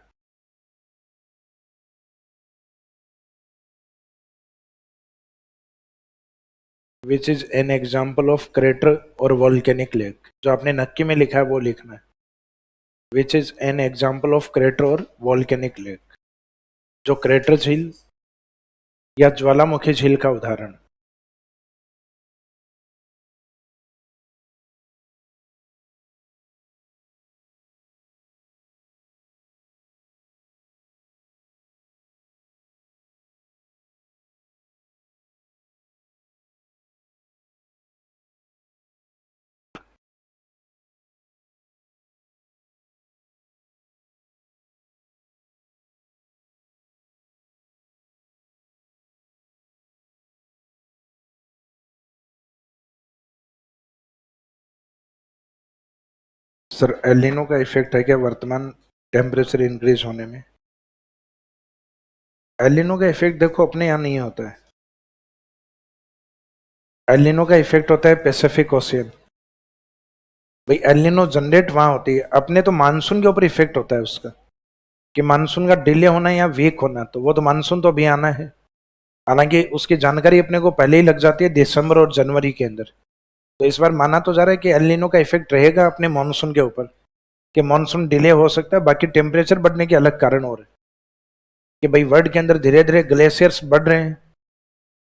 [SPEAKER 1] which is an example of crater और वॉल्केनिक लेक। जो आपने नक्की में लिखा है वो लिखना है, which is an example of crater और वॉल्केनिक लेक, जो क्रेटर झील या ज्वालामुखी झील का उदाहरण। सर एलिनो का इफेक्ट है क्या वर्तमान टेम्परेचर इंक्रीज होने में? एलिनो का इफेक्ट देखो अपने यहाँ नहीं होता है, एलिनो का इफेक्ट होता है पैसिफिक ओशियन। भाई एलिनो जनरेट वहां होती है, अपने तो मानसून के ऊपर इफेक्ट होता है उसका, कि मानसून का डिले होना या वीक होना। तो वो तो मानसून तो अभी आना है, हालांकि उसकी जानकारी अपने को पहले ही लग जाती है दिसंबर और जनवरी के अंदर। तो इस बार माना तो जा रहा है कि एलिनो का इफेक्ट रहेगा अपने मानसून के ऊपर, कि मानसून डिले हो सकता है। बाकी टेम्परेचर बढ़ने के अलग कारण हो रहे हैं, कि भाई वर्ल्ड के अंदर धीरे धीरे ग्लेशियर्स बढ़ रहे हैं,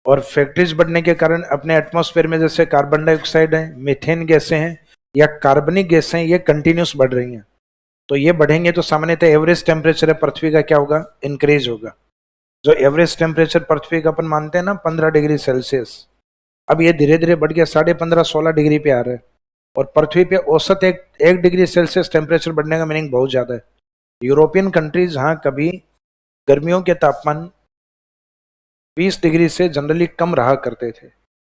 [SPEAKER 1] और फैक्ट्रीज बढ़ने के कारण अपने एटमॉस्फेयर में जैसे कार्बन डाइऑक्साइड है, मीथेन गैसें हैं या कार्बनिक गैसें, ये कंटिन्यूस बढ़ रही हैं। तो ये बढ़ेंगे तो सामान्यतः एवरेज टेम्परेचर है पृथ्वी का क्या होगा? इंक्रीज होगा। जो एवरेज टेम्परेचर पृथ्वी का अपन मानते हैं ना 15 डिग्री सेल्सियस, अब ये धीरे धीरे बढ़ गया 15.5-16 डिग्री पे आ रहा है। और पृथ्वी पे औसत एक डिग्री सेल्सियस टेम्परेचर बढ़ने का मीनिंग बहुत ज्यादा है। यूरोपियन कंट्रीज जहाँ कभी गर्मियों के तापमान 20 डिग्री से जनरली कम रहा करते थे,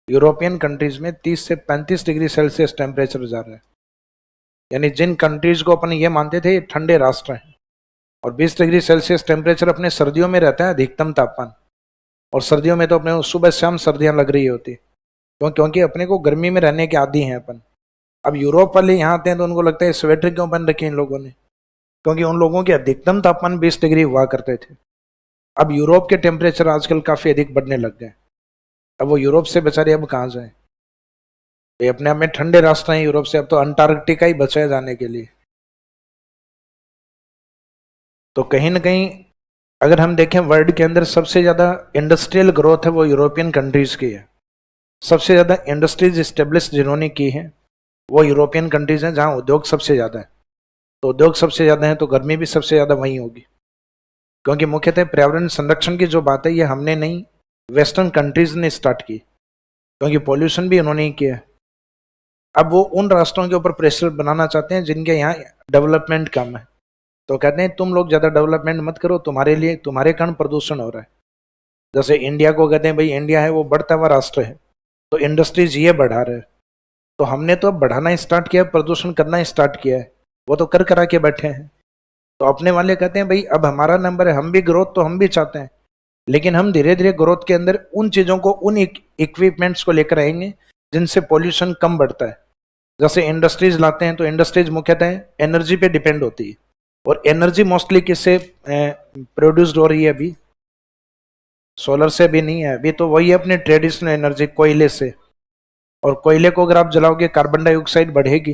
[SPEAKER 1] यूरोपियन कंट्रीज में 30 से 35 डिग्री सेल्सियस टेम्परेचर जा रहा है। यानी जिन कंट्रीज को अपन ये मानते थे ठंडे राष्ट्र हैं, और 20 डिग्री सेल्सियस टेम्परेचर अपने सर्दियों में रहता है अधिकतम तापमान। और सर्दियों में तो अपने सुबह शाम सर्दियां लग रही होती, क्योंकि अपने को गर्मी में रहने के आदी हैं अपन। अब यूरोप वाले यहाँ आते हैं तो उनको लगता है स्वेटर क्यों पहन रखे इन लोगों ने, क्योंकि उन लोगों के अधिकतम तापमान 20 डिग्री हुआ करते थे। अब यूरोप के टेम्परेचर आजकल काफी अधिक बढ़ने लग गए। अब वो यूरोप से बेचारे अब कहाँ जाए, ये अपने आप में ठंडे राष्ट्र हैं यूरोप से, अब तो अंटार्कटिका ही बचा है जाने के लिए। तो कहीं ना कहीं अगर हम देखें वर्ल्ड के अंदर सबसे ज्यादा इंडस्ट्रियल ग्रोथ है वो यूरोपियन कंट्रीज की है। सबसे ज्यादा इंडस्ट्रीज स्टेब्लिश जिन्होंने की है वो यूरोपियन कंट्रीज हैं, जहां उद्योग सबसे ज्यादा है। तो उद्योग सबसे ज्यादा है तो गर्मी भी सबसे ज्यादा वहीं होगी, क्योंकि मुख्यतः पर्यावरण संरक्षण की जो बात है ये हमने नहीं, वेस्टर्न कंट्रीज ने स्टार्ट की, क्योंकि पॉल्यूशन भी उन्होंने ही किया है। अब वो उन राष्ट्रों के ऊपर प्रेशर बनाना चाहते हैं जिनके यहाँ डेवलपमेंट कम है, तो कहते हैं तुम लोग ज्यादा डेवलपमेंट मत करो, तुम्हारे लिए तुम्हारे कारण प्रदूषण हो रहा है। जैसे इंडिया को कहते हैं भाई इंडिया है वो बढ़ता हुआ राष्ट्र है, तो इंडस्ट्रीज ये बढ़ा रहे हैं, तो हमने तो अब बढ़ाना स्टार्ट किया, प्रदूषण करना स्टार्ट किया है, वो तो कर करा के बैठे हैं। तो अपने वाले कहते हैं भाई अब हमारा नंबर है, हम भी ग्रोथ तो हम भी चाहते हैं, लेकिन हम धीरे धीरे ग्रोथ के अंदर उन चीजों को, उन इक्विपमेंट्स को लेकर आएंगे जिनसे पोल्यूशन कम बढ़ता है। जैसे इंडस्ट्रीज लाते हैं, तो इंडस्ट्रीज मुख्यतः एनर्जी पे डिपेंड होती है, और एनर्जी मोस्टली किससे प्रोड्यूस्ड हो रही है अभी? सोलर से भी नहीं है, अभी तो वही है अपने ट्रेडिशनल एनर्जी, कोयले से। और कोयले को अगर आप जलाओगे कार्बन डाइऑक्साइड बढ़ेगी।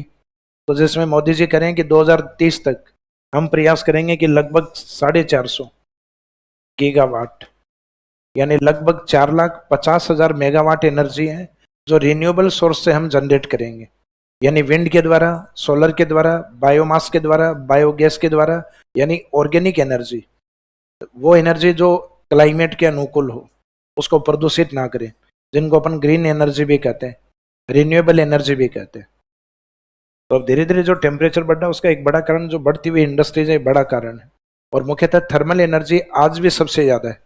[SPEAKER 1] तो जिसमें मोदी जी करें कि 2030 तक हम प्रयास करेंगे कि लगभग 450 गीगावाट, यानी लगभग 4,50,000 मेगावाट एनर्जी है जो रिन्यूएबल सोर्स से हम जनरेट करेंगे, यानी विंड के द्वारा, सोलर के द्वारा, बायोमास के द्वारा, बायोगैस के द्वारा, यानी ऑर्गेनिक एनर्जी। वो एनर्जी जो क्लाइमेट के अनुकूल हो, उसको प्रदूषित ना करे, जिनको अपन ग्रीन एनर्जी भी कहते हैं, रिन्यूएबल एनर्जी भी कहते हैं। तो अब धीरे धीरे जो टेम्परेचर बढ़ रहा है उसका एक बड़ा कारण जो बढ़ती हुई इंडस्ट्रीज है, बड़ा कारण है। और मुख्यतः थर्मल एनर्जी आज भी सबसे ज्यादा है।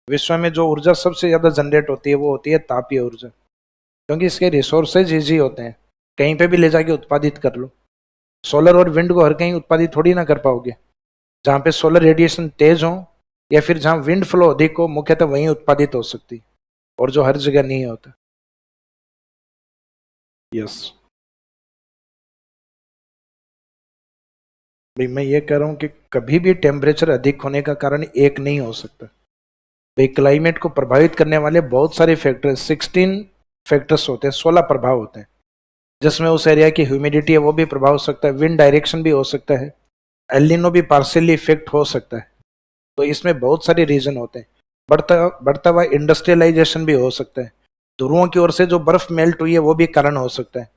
[SPEAKER 1] विश्व में जो ऊर्जा सबसे ज्यादा जनरेट होती है वो होती है तापीय ऊर्जा, क्योंकि इसके रिसोर्सेज इजी होते हैं, कहीं पे भी ले जाके उत्पादित कर लो। सोलर और विंड को हर कहीं उत्पादित थोड़ी ना कर पाओगे। जहाँ पे सोलर रेडिएशन तेज हो या फिर जहाँ विंड फ्लो अधिक हो, मुख्यतः वहीं उत्पादित हो सकती, और जो हर जगह नहीं होता। यस भाई, मैं ये कह रहा हूँ कि कभी भी टेम्परेचर अधिक होने का कारण एक नहीं हो सकता भाई। क्लाइमेट को प्रभावित करने वाले बहुत सारे फैक्टर्स, 16 फैक्टर्स होते हैं, 16 प्रभाव होते हैं, जिसमें उस एरिया की ह्यूमिडिटी है वो भी प्रभाव हो सकता है, विंड डायरेक्शन भी हो सकता है, एलिनो भी पार्शियली इफेक्ट हो सकता है। तो इसमें बहुत सारे रीजन होते हैं। बढ़ता बढ़ता हुआ इंडस्ट्रियलाइजेशन भी हो सकता है। ध्रुवों की ओर से जो बर्फ मेल्ट हुई है वो भी कारण हो सकता है,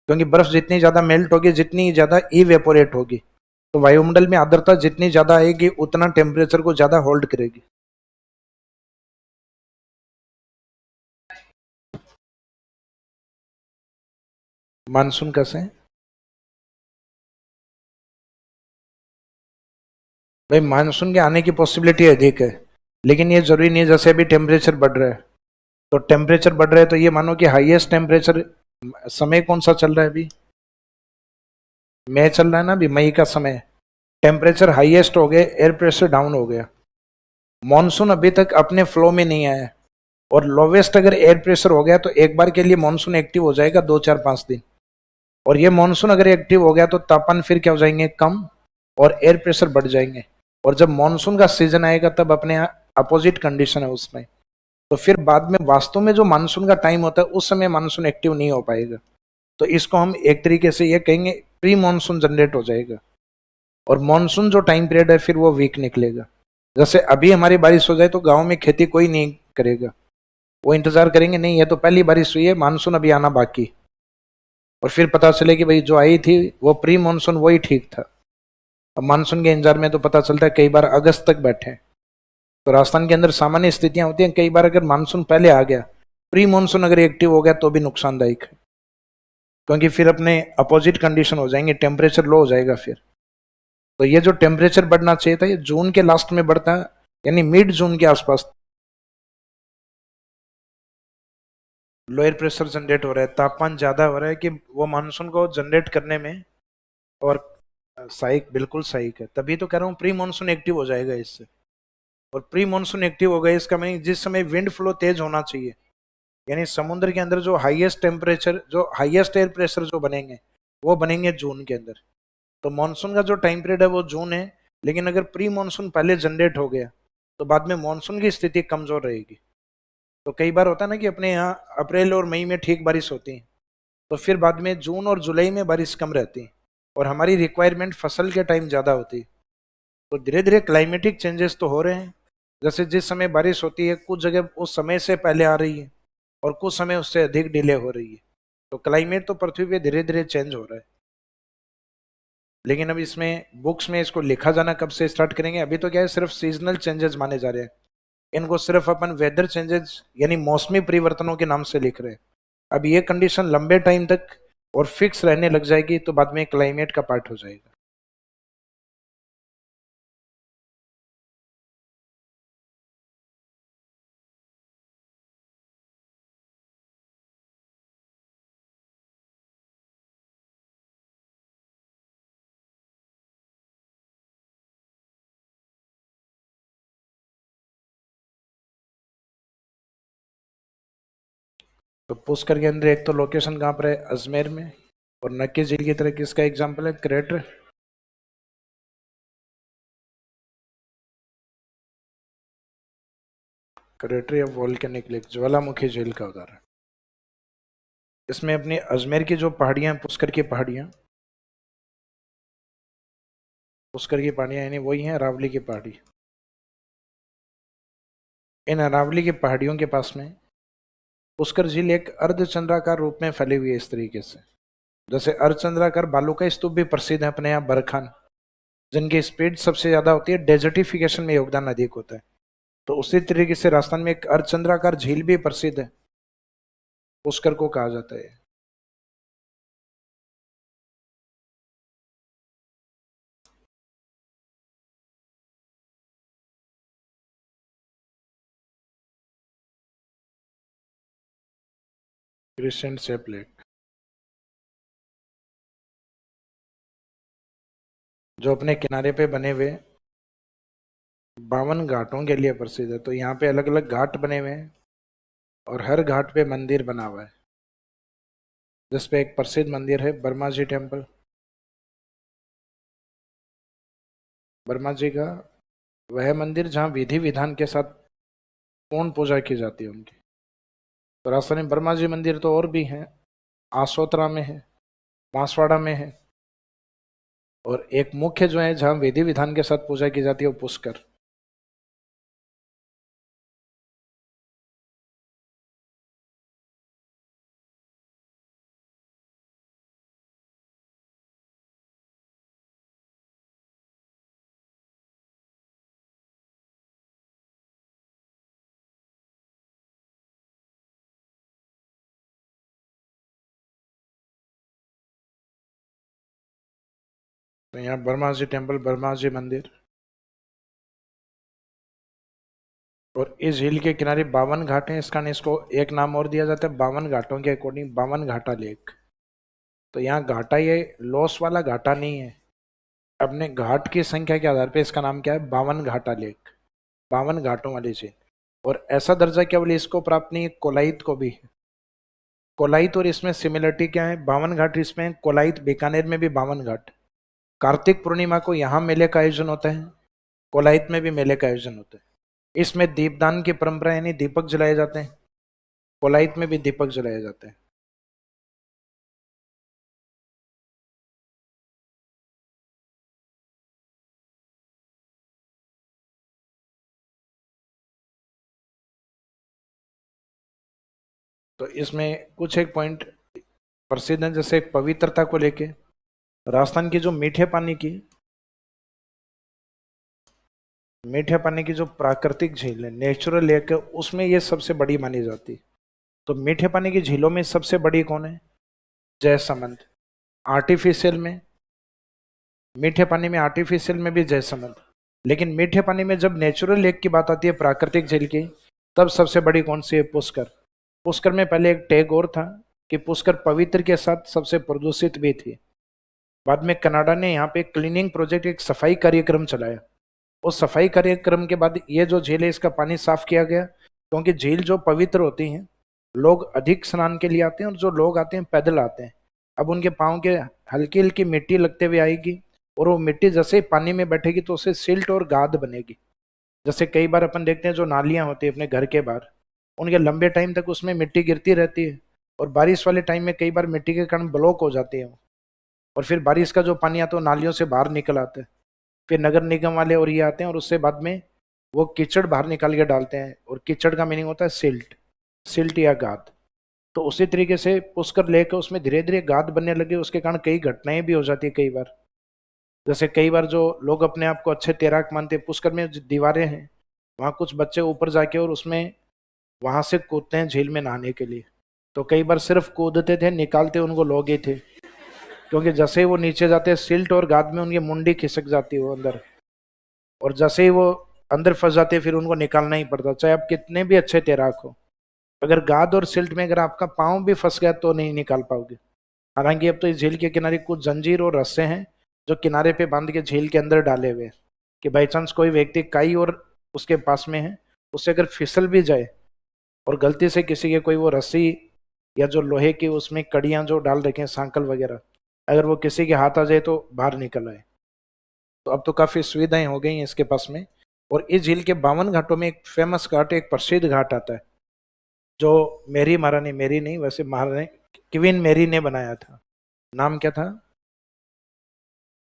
[SPEAKER 1] क्योंकि बर्फ जितनी ज्यादा मेल्ट होगी, जितनी ज्यादा इवेपोरेट होगी, तो वायुमंडल में आर्द्रता जितनी ज्यादा आएगी उतना टेम्परेचर को ज्यादा होल्ड करेगी। मानसून कैसे है भाई? मानसून के आने की पॉसिबिलिटी अधिक है, लेकिन ये जरूरी नहीं है। जैसे अभी टेम्परेचर बढ़ रहा है, तो टेम्परेचर बढ़ रहा है तो ये मानो कि हाईएस्ट टेम्परेचर समय कौन सा चल रहा है अभी? मई चल रहा है ना, अभी मई का समय। टेम्परेचर हाईएस्ट हो गया, एयर प्रेशर डाउन हो गया, मॉनसून अभी तक अपने फ्लो में नहीं आया। और लोवेस्ट अगर एयर प्रेशर हो गया तो एक बार के लिए मॉनसून एक्टिव हो जाएगा 2 4 5 दिन। और ये मॉनसून अगर एक्टिव हो गया तो तापमान फिर क्या हो जाएंगे? कम, और एयर प्रेशर बढ़ जाएंगे। और जब मॉनसून का सीजन आएगा तब अपने अपोजिट कंडीशन है उसमें। तो फिर बाद में वास्तव में जो मानसून का टाइम होता है उस समय मानसून एक्टिव नहीं हो पाएगा। तो इसको हम एक तरीके से ये कहेंगे प्री मानसून जनरेट हो जाएगा, और मानसून जो टाइम पीरियड है फिर वो वीक निकलेगा। जैसे अभी हमारी बारिश हो जाए तो गांव में खेती कोई नहीं करेगा, वो इंतजार करेंगे, नहीं ये तो पहली बारिश हुई है, मानसून अभी आना बाकी। और फिर पता चले कि भाई जो आई थी वो प्री मानसून वही ठीक था। अब मानसून के इंतजार में तो पता चलता है कई बार अगस्त तक बैठे। तो राजस्थान के अंदर सामान्य स्थितियां होती हैं, कई बार अगर मानसून पहले आ गया, प्री मानसून अगर एक्टिव हो गया तो भी नुकसानदायक है, क्योंकि फिर अपने अपोजिट कंडीशन हो जाएंगे, टेम्परेचर लो हो जाएगा फिर। तो ये जो टेम्परेचर बढ़ना चाहिए था ये जून के लास्ट में बढ़ता है, यानी मिड जून के आसपास लोअर प्रेशर जनरेट हो रहा है, तापमान ज्यादा हो रहा है कि वो मानसून को जनरेट करने में। और सहायक, बिल्कुल सहायक है, तभी तो कह रहा हूँ प्री मानसून एक्टिव हो जाएगा इससे। और प्री मानसून एक्टिव हो गया इसका मीनिंग जिस समय विंड फ्लो तेज होना चाहिए, यानी समुद्र के अंदर जो हाईएस्ट टेम्परेचर, जो हाईएस्ट एयर प्रेशर जो बनेंगे वो बनेंगे जून के अंदर। तो मानसून का जो टाइम पीरियड है वो जून है, लेकिन अगर प्री मानसून पहले जनरेट हो गया तो बाद में मानसून की स्थिति कमजोर रहेगी। तो कई बार होता है ना कि अपने यहाँ अप्रैल और मई में ठीक बारिश होती है, तो फिर बाद में जून और जुलाई में बारिश कम रहती है, और हमारी रिक्वायरमेंट फसल के टाइम ज़्यादा होती है। तो धीरे धीरे क्लाइमेटिक चेंजेस तो हो रहे हैं। जैसे जिस समय बारिश होती है कुछ जगह उस समय से पहले आ रही है, और कुछ समय उससे अधिक डिले हो रही है। तो क्लाइमेट तो पृथ्वी पे धीरे धीरे चेंज हो रहा है। लेकिन अब इसमें बुक्स में इसको लिखा जाना कब से स्टार्ट करेंगे? अभी तो क्या है, सिर्फ सीजनल चेंजेस माने जा रहे हैं, इनको सिर्फ अपन वेदर चेंजेस यानी मौसमी परिवर्तनों के नाम से लिख रहे हैं। अब ये कंडीशन लंबे टाइम तक और फिक्स रहने लग जाएगी तो बाद में क्लाइमेट का पार्ट हो जाएगा। तो पुष्कर के अंदर एक तो लोकेशन कहाँ पर है, अजमेर में, और नक्की झील की तरह किसका एग्जाम्पल है, क्रेटर, क्रेटर या वोल्केनिक लेक, ज्वालामुखी झील का उदाहरण। इसमें अपनी अजमेर की जो पहाड़ियां, पुष्कर की पहाड़ियां, पुष्कर की पहाड़ियां यानी वही हैं अरावली की पहाड़ी। इन अरावली की पहाड़ियों के पास में पुष्कर झील एक अर्धचंद्राकार रूप में फैली हुई है इस तरीके से। जैसे अर्धचंद्राकार बालू का स्तूप भी प्रसिद्ध है अपने यहाँ बरखान, जिनकी स्पीड सबसे ज्यादा होती है, डेजर्टिफिकेशन में योगदान अधिक होता है। तो उसी तरीके से राजस्थान में एक अर्धचंद्राकार झील भी प्रसिद्ध है, पुष्कर को कहा जाता है। क्रिस्टेंट सेप लेक, जो अपने किनारे पे बने हुए 52 घाटों के लिए प्रसिद्ध है। तो यहाँ पे अलग अलग घाट बने हुए हैं और हर घाट पे मंदिर बना हुआ है, जिसपे एक प्रसिद्ध मंदिर है बर्मा जी टेम्पल। बर्मा जी का वह मंदिर जहाँ विधि विधान के साथ पूर्ण पूजा की जाती है उनकी। तो राजस्थान में बर्मा जी मंदिर तो और भी हैं, आसोतरा में है, बांसवाड़ा में है, और एक मुख्य जो है जहाँ विधि विधान के साथ पूजा की जाती है वो पुष्कर। तो यहाँ बर्मा जी टेम्पल, बर्मा जी मंदिर, और इस झील के किनारे 52 घाट हैं। इसका इसको एक नाम और दिया जाता है 52 घाटों के अकॉर्डिंग 52 घाटा लेक। तो यहाँ घाटा ये लॉस वाला घाटा नहीं है, अपने घाट की संख्या के आधार पे इसका नाम क्या है, 52 घाटा लेक, 52 घाटों वाली झील। और ऐसा दर्जा केवल इसको प्राप्त नहीं है, कोलाइत को भी है। कोलाइत और इसमें सिमिलरिटी क्या है, 52 घाट इसमें, कोलाइत बीकानेर में भी 52 घाट। कार्तिक पूर्णिमा को यहाँ मेले का आयोजन होता है, कोलाइत में भी मेले का आयोजन होता है। इसमें दीपदान की परंपरा यानी दीपक जलाए जाते हैं, कोलाइत में भी दीपक जलाए जाते हैं। तो इसमें कुछ एक पॉइंट प्रसिद्ध है, जैसे एक पवित्रता को लेके राजस्थान की जो मीठे पानी की जो प्राकृतिक झील है, नेचुरल लेक है, उसमें ये सबसे बड़ी मानी जाती है। तो मीठे पानी की झीलों में सबसे बड़ी कौन है, जयसमंद। आर्टिफिशियल में, मीठे पानी में आर्टिफिशियल में भी जयसमंद, लेकिन मीठे पानी में जब नेचुरल लेक की बात आती है, प्राकृतिक झील की, तब सबसे बड़ी कौन सी है, पुष्कर। पुष्कर में पहले एक टैग और था कि पुष्कर पवित्र के साथ सबसे प्रदूषित भी थी। बाद में कनाडा ने यहाँ पे क्लीनिंग प्रोजेक्ट, एक सफाई कार्यक्रम चलाया। उस सफाई कार्यक्रम के बाद ये जो झील है इसका पानी साफ किया गया, क्योंकि झील जो पवित्र होती हैं, लोग अधिक स्नान के लिए आते हैं, और जो लोग आते हैं पैदल आते हैं। अब उनके पाँव के हल्की हल्की मिट्टी लगते हुए आएगी, और वो मिट्टी जैसे ही पानी में बैठेगी तो उससे सिल्ट और गाद बनेगी। जैसे कई बार अपन देखते हैं जो नालियां होती है अपने घर के बाहर, उनके लंबे टाइम तक उसमें मिट्टी गिरती रहती है, और बारिश वाले टाइम में कई बार मिट्टी के कारण ब्लॉक हो जाती है, और फिर बारिश का जो पानी आता है वो नालियों से बाहर निकल आता है। फिर नगर निगम वाले और ये आते हैं और उससे बाद में वो कीचड़ बाहर निकाल के डालते हैं, और कीचड़ का मीनिंग होता है सिल्ट, सिल्ट या गाद। तो उसी तरीके से पुष्कर लेक उसमें धीरे धीरे गाद बनने लगे, उसके कारण कई घटनाएं भी हो जाती है कई बार। जैसे कई बार जो लोग अपने आप को अच्छे तैराक मानते हैं, पुष्कर में जो दीवारें हैं, वहाँ कुछ बच्चे ऊपर जाके और उसमें वहां से कूदते हैं झील में नहाने के लिए। तो कई बार सिर्फ कूदते थे, निकालते उनको लोग ही थे, क्योंकि जैसे ही वो नीचे जाते हैं सिल्ट और गाद में उनकी मुंडी खिसक जाती है वो अंदर, और जैसे ही वो अंदर फंस जाते हैं फिर उनको निकालना ही पड़ता, चाहे आप कितने भी अच्छे तैराक हो। अगर गाद और सिल्ट में अगर आपका पाँव भी फंस गया तो नहीं निकाल पाओगे। हालांकि अब तो इस झील के किनारे कुछ जंजीर और रस्से हैं जो किनारे पे बांध के झील के अंदर डाले हुए हैं, कि बाई चांस कोई व्यक्ति काई और उसके पास में है, उससे अगर फिसल भी जाए और गलती से किसी के कोई वो रस्सी या जो लोहे की उसमें कड़ियां जो डाल रखे हैं सांकल वगैरह, अगर वो किसी के हाथ आ जाए तो बाहर निकल आए। तो अब तो काफी सुविधाएं हो गई हैं इसके पास में। और इस झील के 52 घाटों में एक फेमस घाट, एक प्रसिद्ध घाट आता है, जो मेरी महारानी, मेरी नहीं वैसे महारानी क्वीन मेरी ने बनाया था। नाम क्या था?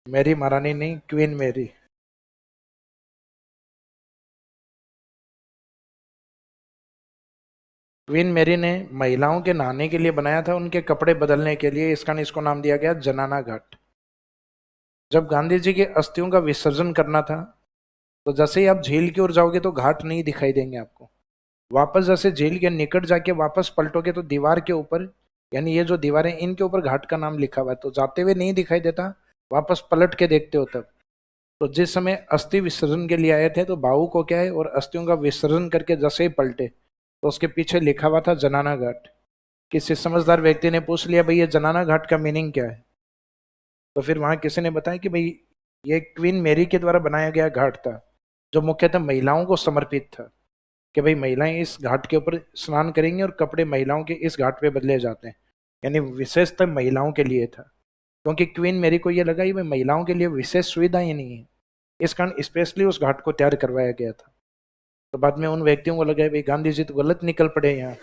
[SPEAKER 1] मेरी महारानी नहीं, क्वीन मेरी। क्वीन मेरी ने महिलाओं के नहाने के लिए बनाया था, उनके कपड़े बदलने के लिए, इसका इसको नाम दिया गया जनाना घाट। जब गांधी जी की अस्थियों का विसर्जन करना था, तो जैसे ही आप झील की ओर जाओगे तो घाट नहीं दिखाई देंगे आपको। वापस जैसे झील के निकट जाके वापस पलटोगे तो दीवार के ऊपर, यानी ये जो दीवारें इनके ऊपर घाट का नाम लिखा हुआ है, तो जाते हुए नहीं दिखाई देता, वापस पलट के देखते हो तब। तो जिस समय अस्थि विसर्जन के लिए आए थे तो बाहू को क्या है, और अस्थियों का विसर्जन करके जैसे ही पलटे तो उसके पीछे लिखा हुआ था जनाना घाट। किसी समझदार व्यक्ति ने पूछ लिया, भाई ये जनाना घाट का मीनिंग क्या है? तो फिर वहां किसी ने बताया कि भाई ये क्वीन मेरी के द्वारा बनाया गया घाट था, जो मुख्यतः महिलाओं को समर्पित था, कि भाई महिलाएं इस घाट के ऊपर स्नान करेंगी और कपड़े महिलाओं के इस घाट पे बदले जाते हैं। यानी विशेषतः महिलाओं के लिए था, क्योंकि क्वीन मेरी को ये लगा कि भाई महिलाओं के लिए विशेष सुविधाएं नहीं है, इस कारण स्पेशली उस घाट को तैयार करवाया गया था। तो बाद में उन व्यक्तियों को लगा भाई गांधी जी तो गलत निकल पड़े यहाँ।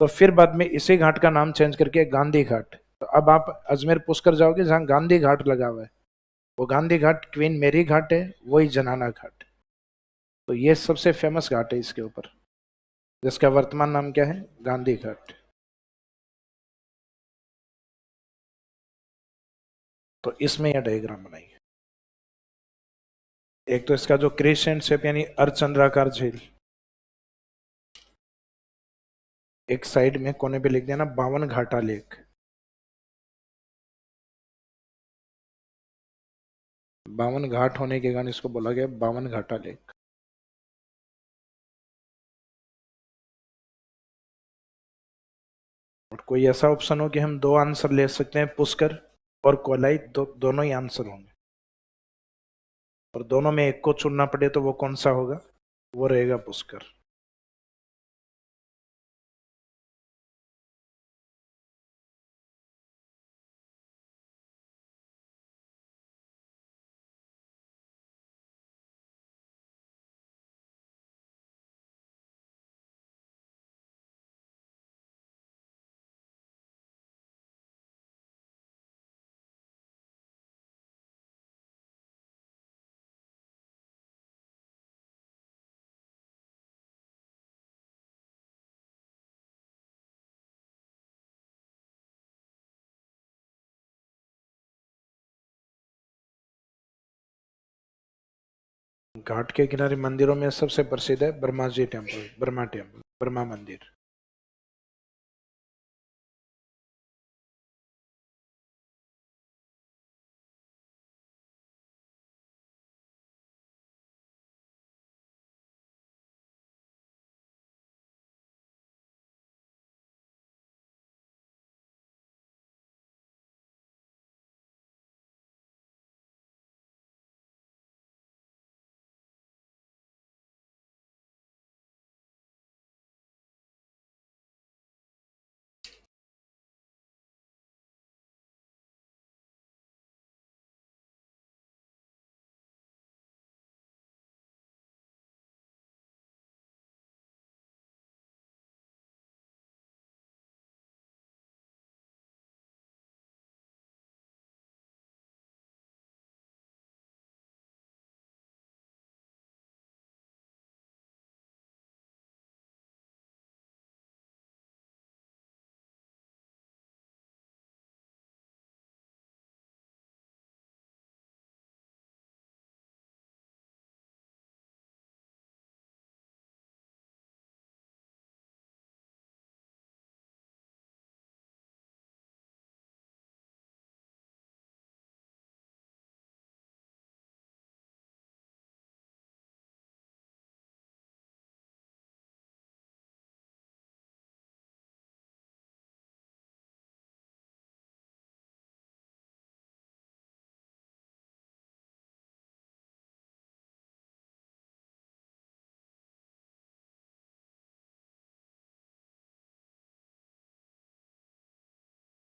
[SPEAKER 1] तो फिर बाद में इसी घाट का नाम चेंज करके गांधी घाट। तो अब आप अजमेर पुष्कर जाओगे जहाँ गांधी घाट लगा हुआ है, वो गांधी घाट क्वीन मेरी घाट है, वही जनाना घाट। तो ये सबसे फेमस घाट है इसके ऊपर, जिसका वर्तमान नाम क्या है? गांधी घाट। तो इसमें यह डायग्राम बनाई है। एक तो इसका जो क्रिसेंट शेप यानी अर्धचंद्राकार झील, एक साइड में कोने पे लिख देना 52 घाटा लेक। 52 घाट होने के कारण इसको बोला गया 52 घाटा लेक। और कोई ऐसा ऑप्शन हो कि हम दो आंसर ले सकते हैं, पुष्कर और कोलाई, दोनों ही आंसर होंगे, और दोनों में एक को चुनना पड़े तो वो कौन सा होगा? वो रहेगा पुष्कर। घाट के किनारे मंदिरों में सबसे प्रसिद्ध है ब्रह्मा जी टेम्पल, ब्रह्मा टेम्पल, ब्रह्मा मंदिर।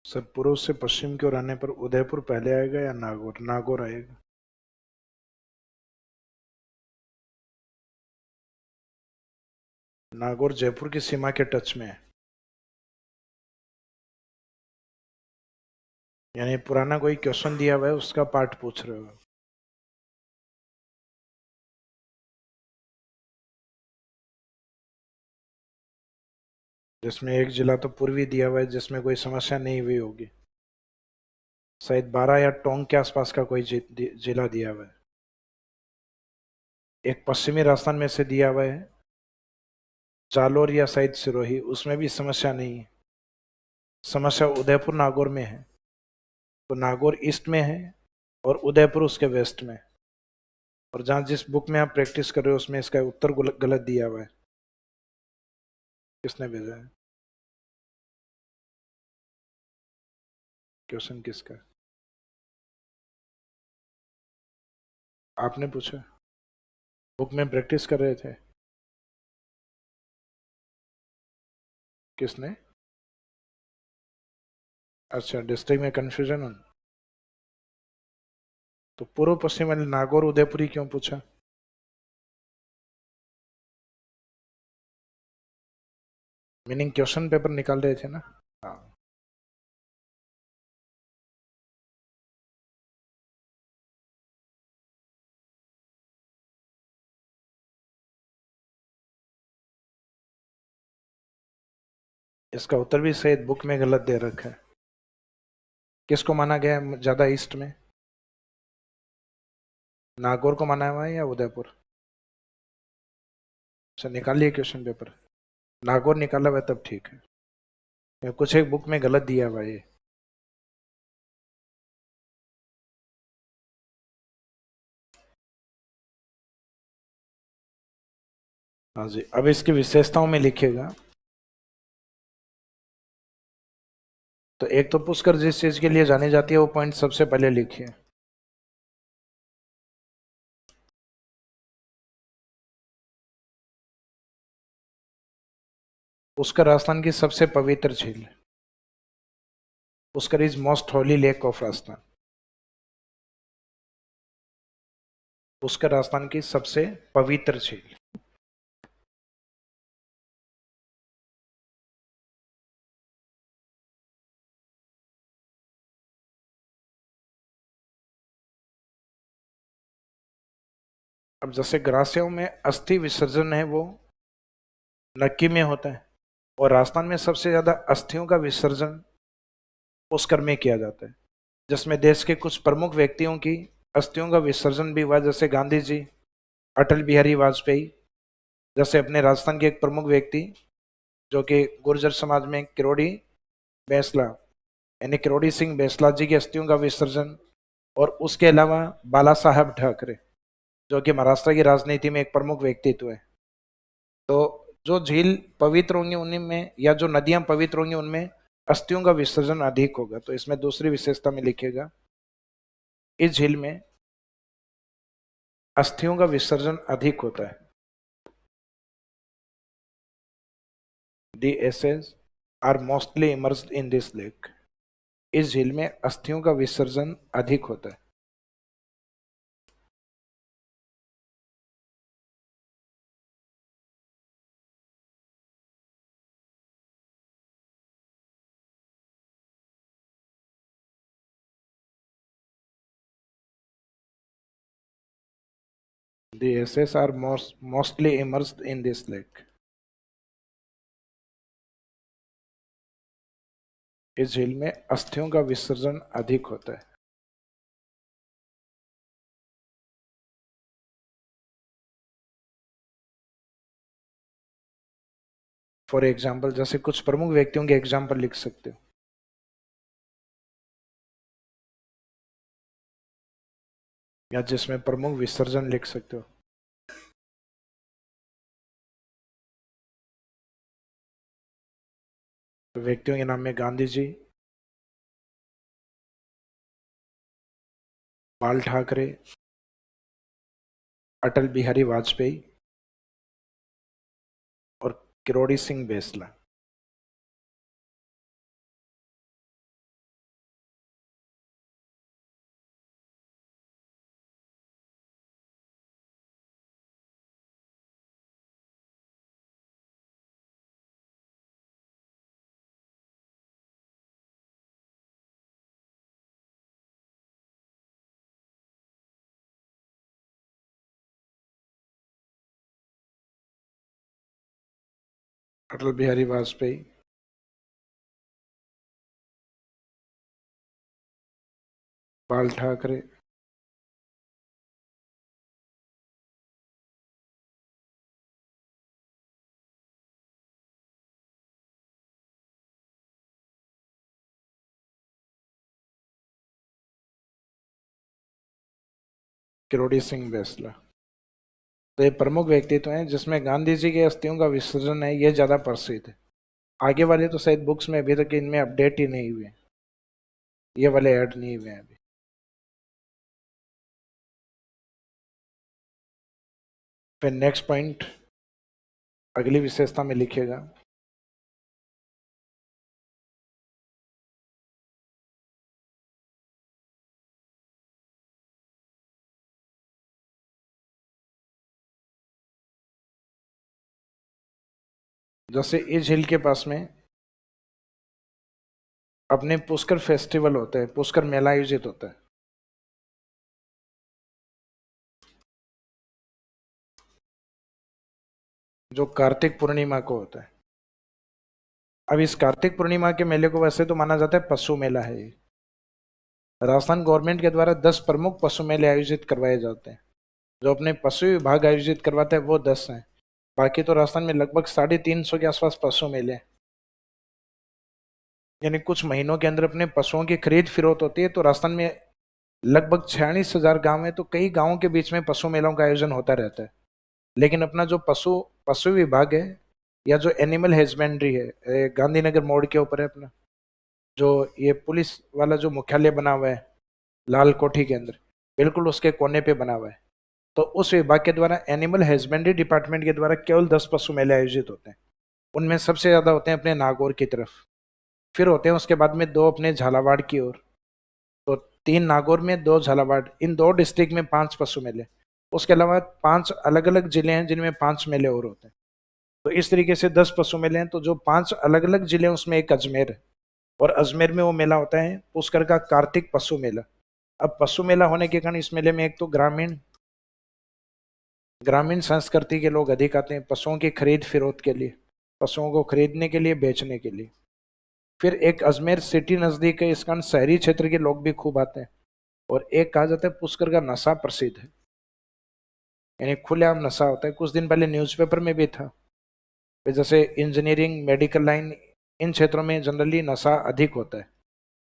[SPEAKER 1] सर पूर्व से पश्चिम की ओर आने पर उदयपुर पहले आएगा या नागौर? नागौर आएगा। नागौर जयपुर की सीमा के टच में है, यानी पुराना कोई क्वेश्चन दिया हुआ है उसका पार्ट पूछ रहे हो। जिसमें एक जिला तो पूर्वी दिया हुआ है जिसमें कोई समस्या नहीं हुई होगी, शायद 12 या टोंक के आसपास का कोई जिला दिया हुआ है। एक पश्चिमी राजस्थान में से दिया हुआ है, जालोर या शायद सिरोही, उसमें भी समस्या नहीं है। समस्या उदयपुर नागौर में है, तो नागौर ईस्ट में है और उदयपुर उसके वेस्ट में। और जहां जिस बुक में आप प्रैक्टिस कर रहे हो उसमें इसका उत्तर गलत दिया हुआ है। किसने भेजा है क्वेश्चन? किसका? आपने पूछा? बुक में प्रैक्टिस कर रहे थे? किसने? अच्छा, डिस्ट्रिक्ट में कंफ्यूजन हो तो पूर्व पश्चिम वाले नागौर उदयपुरी क्यों पूछा? मीनिंग क्वेश्चन पेपर निकाल रहे थे ना। हाँ, इसका उत्तर भी शायद बुक में गलत दे रखा है। किसको माना गया है ज्यादा ईस्ट में? नागौर को माना हुआ है या उदयपुर? अच्छा, निकाल लिए क्वेश्चन पेपर। नागौर निकाला हुआ है तब ठीक है, ये कुछ एक बुक में गलत दिया हुआ है ये। हाँ जी, अब इसकी विशेषताओं में लिखिएगा। तो एक तो पुष्कर जिस चीज के लिए जानी जाती है वो पॉइंट सबसे पहले लिखिए। पुष्कर राजस्थान की सबसे पवित्र झील है। Pushkar is most Holi lake of Rajasthan. Pushkar Rajasthan की सबसे पवित्र झील। अब जैसे ग्रासियों में अस्थि विसर्जन है वो नक्की में होता है, और राजस्थान में सबसे ज्यादा अस्थियों का विसर्जन पुष्कर में किया जाता है, जिसमें देश के कुछ प्रमुख व्यक्तियों की अस्थियों का विसर्जन भी हुआ, जैसे गांधी जी, अटल बिहारी वाजपेयी, जैसे अपने राजस्थान के एक प्रमुख व्यक्ति जो कि गुर्जर समाज में किरोड़ी बैसला, यानी किरोड़ी सिंह बैसला जी की अस्थियों का विसर्जन। और उसके अलावा बाला साहब ठाकरे जो कि महाराष्ट्र की राजनीति में एक प्रमुख व्यक्तित्व है। तो जो झील पवित्र होंगी उनमें, या जो नदियां पवित्र होंगी उनमें अस्थियों का विसर्जन अधिक होगा। तो इसमें दूसरी विशेषता में लिखेगा, इस झील में अस्थियों का विसर्जन अधिक होता है। The essence are mostly immersed in this lake. इस झील में अस्थियों का विसर्जन अधिक होता है। The ashes are mostly immersed in this lake. इस झील में अस्थियों का विसर्जन अधिक होता है। फॉर एग्जाम्पल, जैसे कुछ प्रमुख व्यक्तियों के एग्जाम्पल लिख सकते हो, या जिसमें प्रमुख विसर्जन लिख सकते हो। तो व्यक्तियों के नाम में गांधी जी, बाल ठाकरे, अटल बिहारी वाजपेयी और किरोड़ी सिंह बैसला। अटल बिहारी वाजपेयी, बाल ठाकरे, किरोड़ी सिंह बैसला। तो ये प्रमुख व्यक्तित्व हैं जिसमें गांधी जी के अस्थियों का विसर्जन है, ये ज्यादा प्रसिद्ध है। आगे वाले तो शायद बुक्स में अभी तक इनमें अपडेट ही नहीं हुए, ये वाले ऐड नहीं हुए हैं अभी। फिर नेक्स्ट पॉइंट अगली विशेषता में लिखिएगा। जैसे इस झील के पास में अपने पुष्कर फेस्टिवल होते हैं, पुष्कर मेला आयोजित होता है। जो कार्तिक पूर्णिमा को होता है। अब इस कार्तिक पूर्णिमा के मेले को वैसे तो माना जाता है पशु मेला है ये। राजस्थान गवर्नमेंट के द्वारा 10 प्रमुख पशु मेले आयोजित करवाए जाते हैं। जो अपने पशु विभाग आयोजित करवाता है वो 10 हैं। बाकी तो राजस्थान में लगभग 350 के आसपास पशु मेले हैं। यानी कुछ महीनों के अंदर अपने पशुओं की खरीद फरोख्त होती है। तो राजस्थान में लगभग 46,000 गांव है, तो कई गांवों के बीच में पशु मेलों का आयोजन होता रहता है। लेकिन अपना जो पशु पशु विभाग है या जो एनिमल हस्बेंड्री है, गांधीनगर मोड़ के ऊपर है अपना, जो ये पुलिस वाला जो मुख्यालय बना हुआ है लाल कोठी के अंदर, बिल्कुल उसके कोने पे बना हुआ है। तो उस विभाग के द्वारा एनिमल हस्बेंड्री डिपार्टमेंट के द्वारा केवल 10 पशु मेले आयोजित होते हैं। उनमें सबसे ज्यादा होते हैं अपने नागौर की तरफ, फिर होते हैं उसके बाद में 2 अपने झालावाड़ की ओर। तो 3 नागौर में, 2 झालावाड़, इन 2 डिस्ट्रिक्ट में 5 पशु मेले। उसके अलावा 5 अलग अलग जिले हैं जिनमें 5 मेले और होते हैं। तो इस तरीके से 10 पशु मेले हैं। तो जो 5 अलग अलग जिले हैं उसमें एक अजमेर है, और अजमेर में वो मेला होता है पुष्कर का कार्तिक पशु मेला। अब पशु मेला होने के कारण इस मेले में एक तो ग्रामीण ग्रामीण संस्कृति के लोग अधिक आते हैं पशुओं की खरीद फरोख्त के लिए, पशुओं को खरीदने के लिए, बेचने के लिए। फिर एक अजमेर सिटी नजदीक है, इस कारण शहरी क्षेत्र के लोग भी खूब आते हैं। और एक कहा जाता है पुष्कर का नशा प्रसिद्ध है, यानी खुलेआम नशा होता है। कुछ दिन पहले न्यूज़पेपर में भी था। फिर जैसे इंजीनियरिंग, मेडिकल लाइन, इन क्षेत्रों में जनरली नशा अधिक होता है।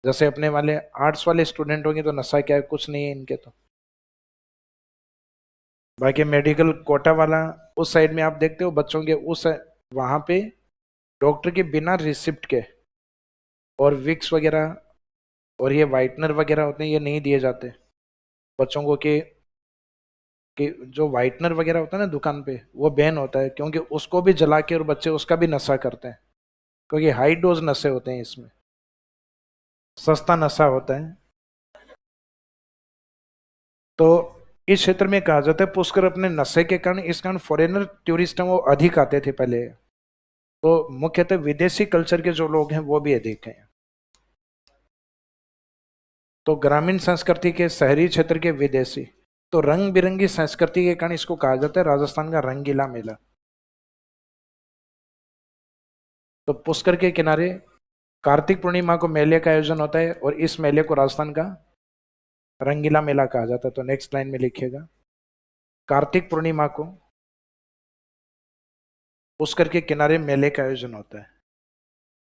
[SPEAKER 1] जैसे अपने वाले आर्ट्स वाले स्टूडेंट होंगे तो नशा क्या है, कुछ नहीं है इनके तो। बाकी मेडिकल कोटा वाला उस साइड में आप देखते हो बच्चों के उस वहां पे डॉक्टर के बिना रिसिप्ट के और विक्स वगैरह और ये वाइटनर वगैरह होते हैं, ये नहीं दिए जाते बच्चों को। कि जो वाइटनर वगैरह होता है ना दुकान पे, वो बैन होता है, क्योंकि उसको भी जला के और बच्चे उसका भी नशा करते हैं। क्योंकि हाई डोज नशे होते हैं इसमें, सस्ता नशा होता है। तो इस क्षेत्र में कहा जाता है पुष्कर अपने नशे के कारण, इस कारण फॉरेनर टूरिस्ट हैं वो अधिक आते थे पहले। तो मुख्यतः विदेशी कल्चर के जो लोग हैं वो भी अधिक हैं। तो ग्रामीण संस्कृति के, शहरी क्षेत्र के विदेशी, तो रंग बिरंगी संस्कृति के कारण इसको कहा जाता है राजस्थान का रंगीला मेला। तो पुष्कर के किनारे कार्तिक पूर्णिमा को मेले का आयोजन होता है, और इस मेले को राजस्थान का रंगीला मेला कहा जाता है। तो नेक्स्ट लाइन में लिखिएगा, कार्तिक पूर्णिमा को पुष्कर के किनारे मेले का आयोजन होता है।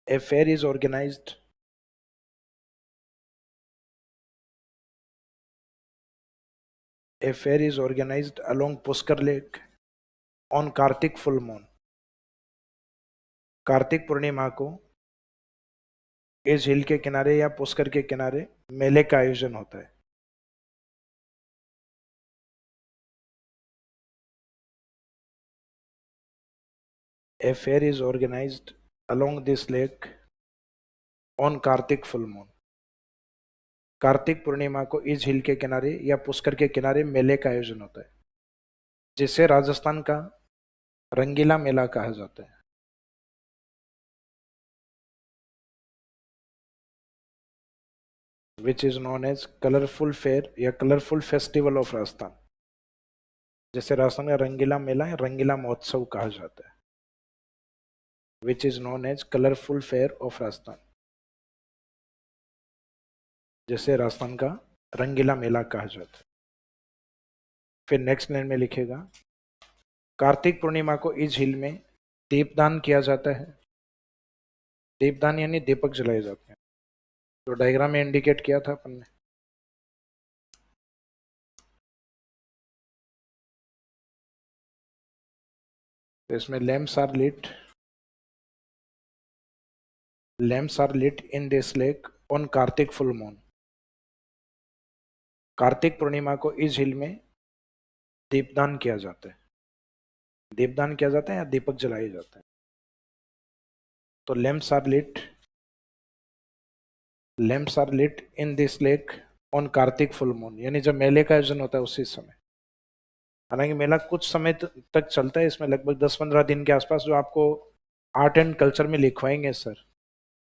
[SPEAKER 1] A fair is organised A fair is organized along Pushkar Lake on Kartik full moon. Kartik Purnima को इस झील के किनारे या पुष्कर के किनारे मेले का आयोजन होता है। A fair is organized along this lake on Kartik full moon. Kartik Purnima को इस झील के किनारे या पुष्कर के किनारे मेले का आयोजन होता है, जिसे राजस्थान का रंगीला मेला कहा जाता है। Which is known as colourful fair या कलरफुल फेस्टिवल ऑफ राजस्थान, जिसे राजस्थान का रंगीला मेला या रंगीला महोत्सव कहा जाता है। Which is known as colourful fair of Rajasthan, जैसे राजस्थान का रंगीला मेला कहा जाता है। फिर नेक्स्ट लाइन में लिखेगा कार्तिक पूर्णिमा को इस झील में दीपदान किया जाता है। दीपदान यानी दीपक जलाए जाते हैं, तो डायग्राम में इंडिकेट किया था अपन ने। तो इसमें lamps are lit in this lake on Kartik full moon. Kartik Purnima को इस झील में दीपदान किया जाता है। दीपदान किया जाता है या दीपक जलाए जाते हैं। तो lamps are lit in this lake on Kartik full moon, यानी जब मेले का आयोजन होता है उसी समय। हालांकि मेला कुछ समय तक चलता है, इसमें लगभग 10-15 दिन के आसपास, जो आपको आर्ट एंड कल्चर में लिखवाएंगे सर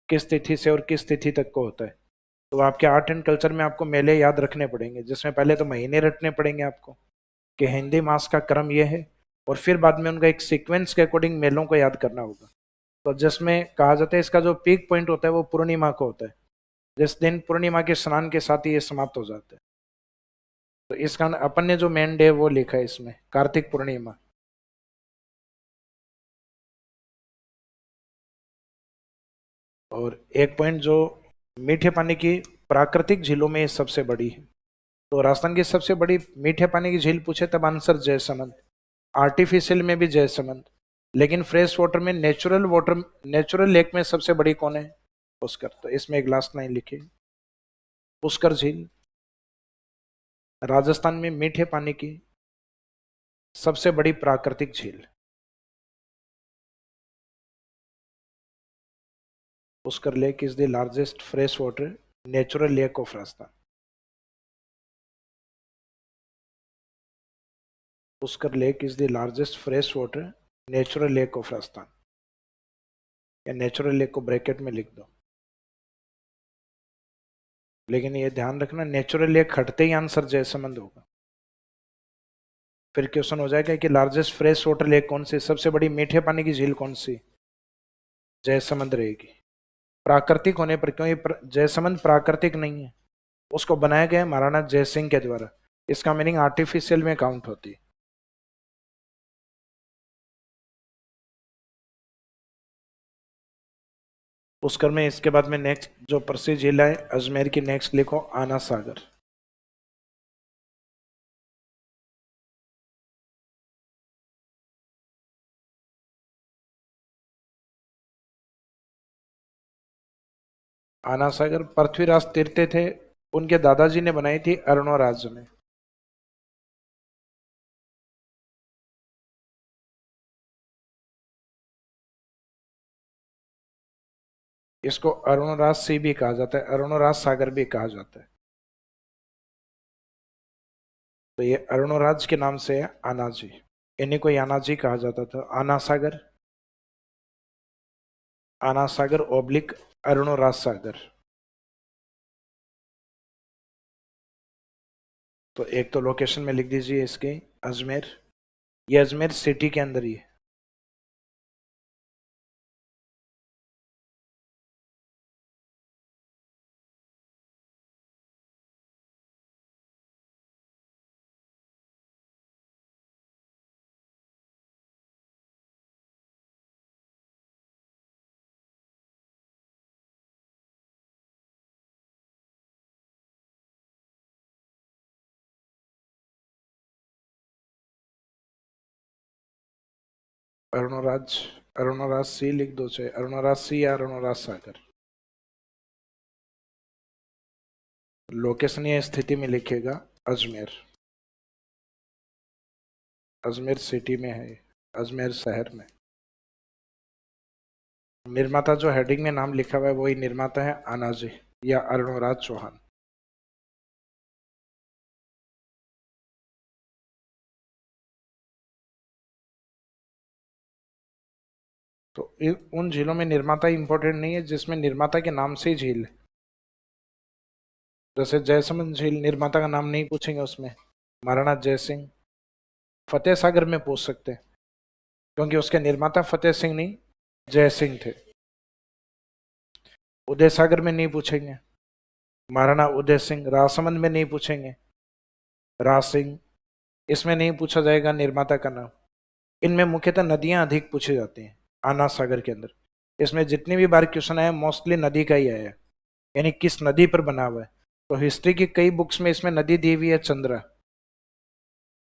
[SPEAKER 1] किस तिथि से और किस तिथि तक को होता है। तो आपके आर्ट एंड कल्चर में आपको मेले याद रखने पड़ेंगे, जिसमें पहले तो महीने रटने पड़ेंगे आपको कि हिंदी मास का क्रम ये है, और फिर बाद में उनका एक सीक्वेंस के अकॉर्डिंग मेलों को याद करना होगा। तो जिसमें कहा जाता है इसका जो पीक पॉइंट होता है वो पूर्णिमा को होता है, जिस दिन पूर्णिमा के स्नान के साथ ही ये समाप्त हो जाता है। तो इसका अपन ने जो मेन डे वो लिखा है इसमें कार्तिक पूर्णिमा। और एक पॉइंट जो मीठे पानी की प्राकृतिक झीलों में सबसे बड़ी है, तो राजस्थान की सबसे बड़ी मीठे पानी की झील पूछे तब आंसर जयसमंद। आर्टिफिशियल में भी जयसमंद, लेकिन फ्रेश वाटर में नेचुरल लेक में सबसे बड़ी कौन है? पुष्कर। तो इसमें एक लास्ट लाइन लिखी, पुष्कर झील राजस्थान में मीठे पानी की सबसे बड़ी प्राकृतिक झील। Pushkar lake is the largest fresh water natural lake of Rajasthan. Pushkar lake is the largest fresh water natural lake of Rajasthan, या नेचुरल लेक को ब्रैकेट में लिख दो। लेकिन ये ध्यान रखना नेचुरल लेक हटते ही आंसर जयसमंद होगा। फिर क्वेश्चन हो जाएगा कि लार्जेस्ट फ्रेश वाटर लेक कौन सी, सबसे बड़ी मीठे पानी की झील कौन सी? जयसमंद रहेगी। प्राकृतिक होने पर, क्यों ये जयसमंद प्राकृतिक नहीं है, उसको बनाया गया है महाराणा जयसिंह के द्वारा, इसका मीनिंग आर्टिफिशियल में काउंट होती है। पुष्कर में इसके बाद में नेक्स्ट जो प्रसिद्ध झील है अजमेर की, नेक्स्ट लिखो आना सागर। आना सागर पृथ्वीराज तीर्थे थे, उनके दादाजी ने बनाई थी अरुणोराज ने। इसको अरुणराज सी भी कहा जाता है, अरुणराज सागर भी कहा जाता है। तो ये अरुणराज के नाम से है आनाजी, इन्हीं को यानाजी कहा जाता था। आना सागर ओब्लिक अरुणराज सागर। तो एक तो लोकेशन में लिख दीजिए इसके अजमेर, ये अजमेर सिटी के अंदर ही है। अरुणराज सी लिख दो, चाहे अरुणराज सी या अरुणराज सागर। लोकेशन या स्थिति में लिखेगा अजमेर, अजमेर सिटी में है, अजमेर शहर में। निर्माता जो हेडिंग में नाम लिखा हुआ है वही निर्माता है आनाजी या अरुणराज चौहान। तो उन झीलों में निर्माता इंपॉर्टेंट नहीं है जिसमें निर्माता के नाम से ही झील है। जैसे जयसमंद झील निर्माता का नाम नहीं पूछेंगे उसमें, महाराणा जयसिंह। फतेह सागर में पूछ सकते हैं क्योंकि उसके निर्माता फतेह सिंह नहीं, जय सिंह थे। उदय सागर में नहीं पूछेंगे, महाराणा उदय सिंह। राजसमंद में नहीं पूछेंगे, राज सिंह। इसमें नहीं पूछा जाएगा निर्माता का नाम। इनमें मुख्यतः नदियां अधिक पूछी जाती हैं आना सागर के अंदर। इसमें जितनी भी बार क्वेश्चन आया मोस्टली नदी का ही आया है, यानी किस नदी पर बना हुआ है। तो हिस्ट्री की कई बुक्स में इसमें नदी दी हुई है चंद्रा।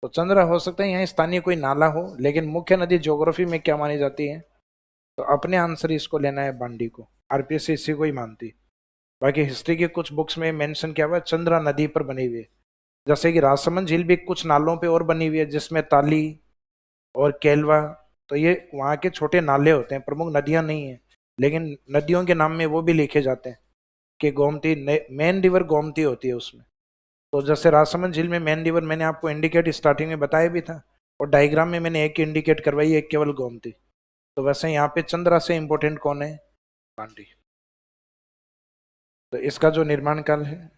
[SPEAKER 1] तो चंद्रा हो सकता है यहाँ स्थानीय कोई नाला हो, लेकिन मुख्य नदी ज्योग्राफी में क्या मानी जाती है, तो अपने आंसर इसको लेना है, बांडी को। आरपीएससी इसी को ही मानती। बाकी हिस्ट्री की कुछ बुक्स में मेंशन किया हुआ है चंद्रा नदी पर बनी हुई है। जैसे कि राजसमंद झील भी कुछ नालों पे और बनी हुई है, जिसमें ताली और केलवा। तो ये वहाँ के छोटे नाले होते हैं, प्रमुख नदियां नहीं है, लेकिन नदियों के नाम में वो भी लिखे जाते हैं कि गोमती, मेन रिवर गोमती होती है उसमें। तो जैसे राजसमंद झील में मेन रिवर मैंने आपको इंडिकेट स्टार्टिंग में बताया भी था, और डायग्राम में मैंने एक इंडिकेट करवाई, एक केवल गोमती। तो वैसे यहाँ पे चंद्रा से इंपॉर्टेंट कौन है, पांडी। तो इसका जो निर्माण काल है,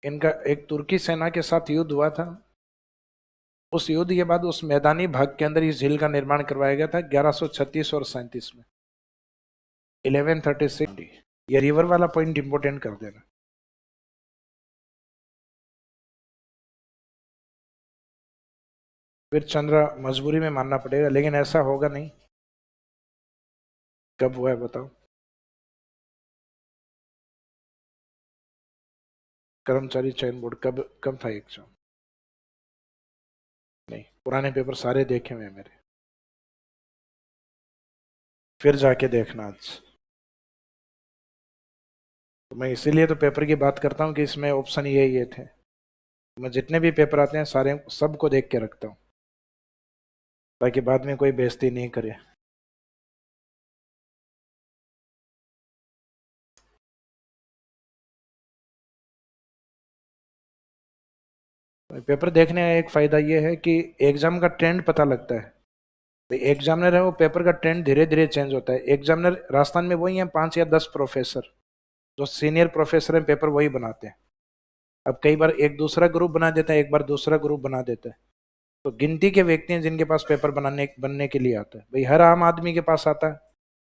[SPEAKER 1] इनका एक तुर्की सेना के साथ युद्ध हुआ था। उस युद्ध के बाद उस मैदानी भाग के अंदर इस झील का निर्माण करवाया गया था 1136 और 37 में। 1136। ये रिवर वाला पॉइंट इंपोर्टेंट कर देना। फिर चंद्रा मजबूरी में मानना पड़ेगा, लेकिन ऐसा होगा नहीं। कब हुआ है बताओ। कर्मचारी चयन बोर्ड कब कब था एग्जाम? नहीं, पुराने पेपर सारे देखे हुए हैं मेरे। फिर जाके देखना आज। तो मैं इसीलिए तो पेपर की बात करता हूँ कि इसमें ऑप्शन ये थे। मैं जितने भी पेपर आते हैं सारे सबको देख के रखता हूँ, ताकि बाद में कोई बेइज्जती नहीं करे। पेपर देखने का एक फायदा ये है कि एग्जाम का ट्रेंड पता लगता है। तो एग्जामिनर है वो पेपर का ट्रेंड धीरे धीरे चेंज होता है। एग्जामिनर राजस्थान में वही है 5 या 10 प्रोफेसर, जो सीनियर प्रोफेसर हैं, पेपर वही बनाते हैं। अब कई बार एक दूसरा ग्रुप बना देता है, एक बार दूसरा ग्रुप बना देता है। तो गिनती के व्यक्ति हैं जिनके पास पेपर बनने के लिए आता है। भाई हर आम आदमी के पास आता है,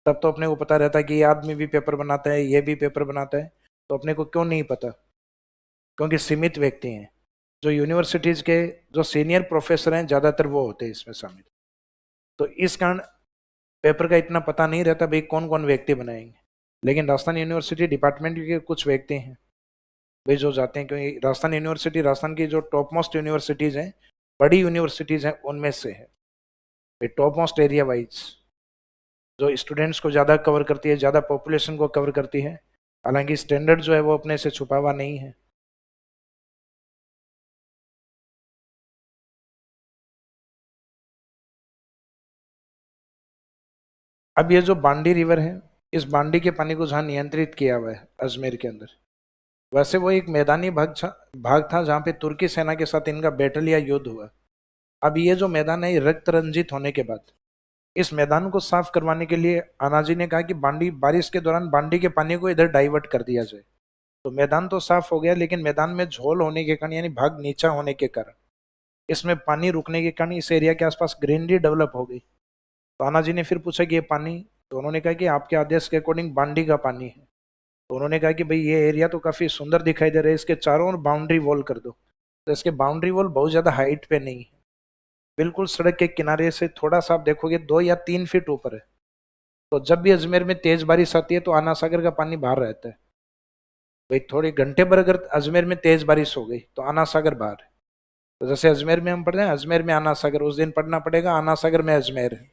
[SPEAKER 1] तब तो अपने को पता रहता है कि ये आदमी भी पेपर बनाता है, ये भी पेपर बनाता है। तो अपने को क्यों नहीं पता, क्योंकि सीमित व्यक्ति हैं। जो यूनिवर्सिटीज के जो सीनियर प्रोफेसर हैं ज्यादातर वो होते हैं इसमें शामिल। तो इस कारण पेपर का इतना पता नहीं रहता भाई कौन कौन व्यक्ति बनाएंगे। लेकिन राजस्थान यूनिवर्सिटी डिपार्टमेंट के कुछ व्यक्ति हैं भाई जो जाते हैं, क्योंकि राजस्थान यूनिवर्सिटी राजस्थान की जो टॉप मोस्ट यूनिवर्सिटीज हैं, बड़ी यूनिवर्सिटीज हैं, उनमें से है भाई, टॉप मोस्ट एरिया वाइज, जो स्टूडेंट्स को ज़्यादा कवर करती है, ज़्यादा पॉपुलेशन को कवर करती है। हालांकि स्टैंडर्ड जो है वो अपने से छुपा हुआ नहीं है। अब ये जो बांडी रिवर है, इस बांडी के पानी को जहाँ नियंत्रित किया हुआ है अजमेर के अंदर, वैसे वो एक मैदानी भाग था जहाँ पे तुर्की सेना के साथ इनका बैटल या युद्ध हुआ। अब ये जो मैदान है, ये रक्त रंजित होने के बाद इस मैदान को साफ करवाने के लिए आनाजी ने कहा कि बांडी बारिश के दौरान बांडी के पानी को इधर डाइवर्ट कर दिया जाए। तो मैदान तो साफ हो गया, लेकिन मैदान में झोल होने के कारण, यानी भाग नीचा होने के कारण, इसमें पानी रुकने के कारण इस एरिया के आसपास ग्रीनरी डेवलप हो गई। तो आनाजी ने फिर पूछा कि ये पानी, तो उन्होंने कहा कि आपके आदेश के अकॉर्डिंग बांडी का पानी है। तो उन्होंने कहा कि भाई ये एरिया तो काफी सुंदर दिखाई दे रहा है, इसके चारों ओर बाउंड्री वॉल कर दो। तो इसके बाउंड्री वॉल बहुत ज्यादा हाइट पे नहीं है, बिल्कुल सड़क के किनारे से थोड़ा सा आप देखोगे 2 या 3 फीट ऊपर है। तो जब भी अजमेर में तेज बारिश आती है तो आना सागर का पानी बाहर रहता है। भाई थोड़े घंटे पर अगर अजमेर में तेज बारिश हो गई तो आना सागर बाहर है। तो जैसे अजमेर में हम पढ़ते हैं अजमेर में आना सागर, उस दिन पढ़ना पड़ेगा आना सागर में अजमेर है।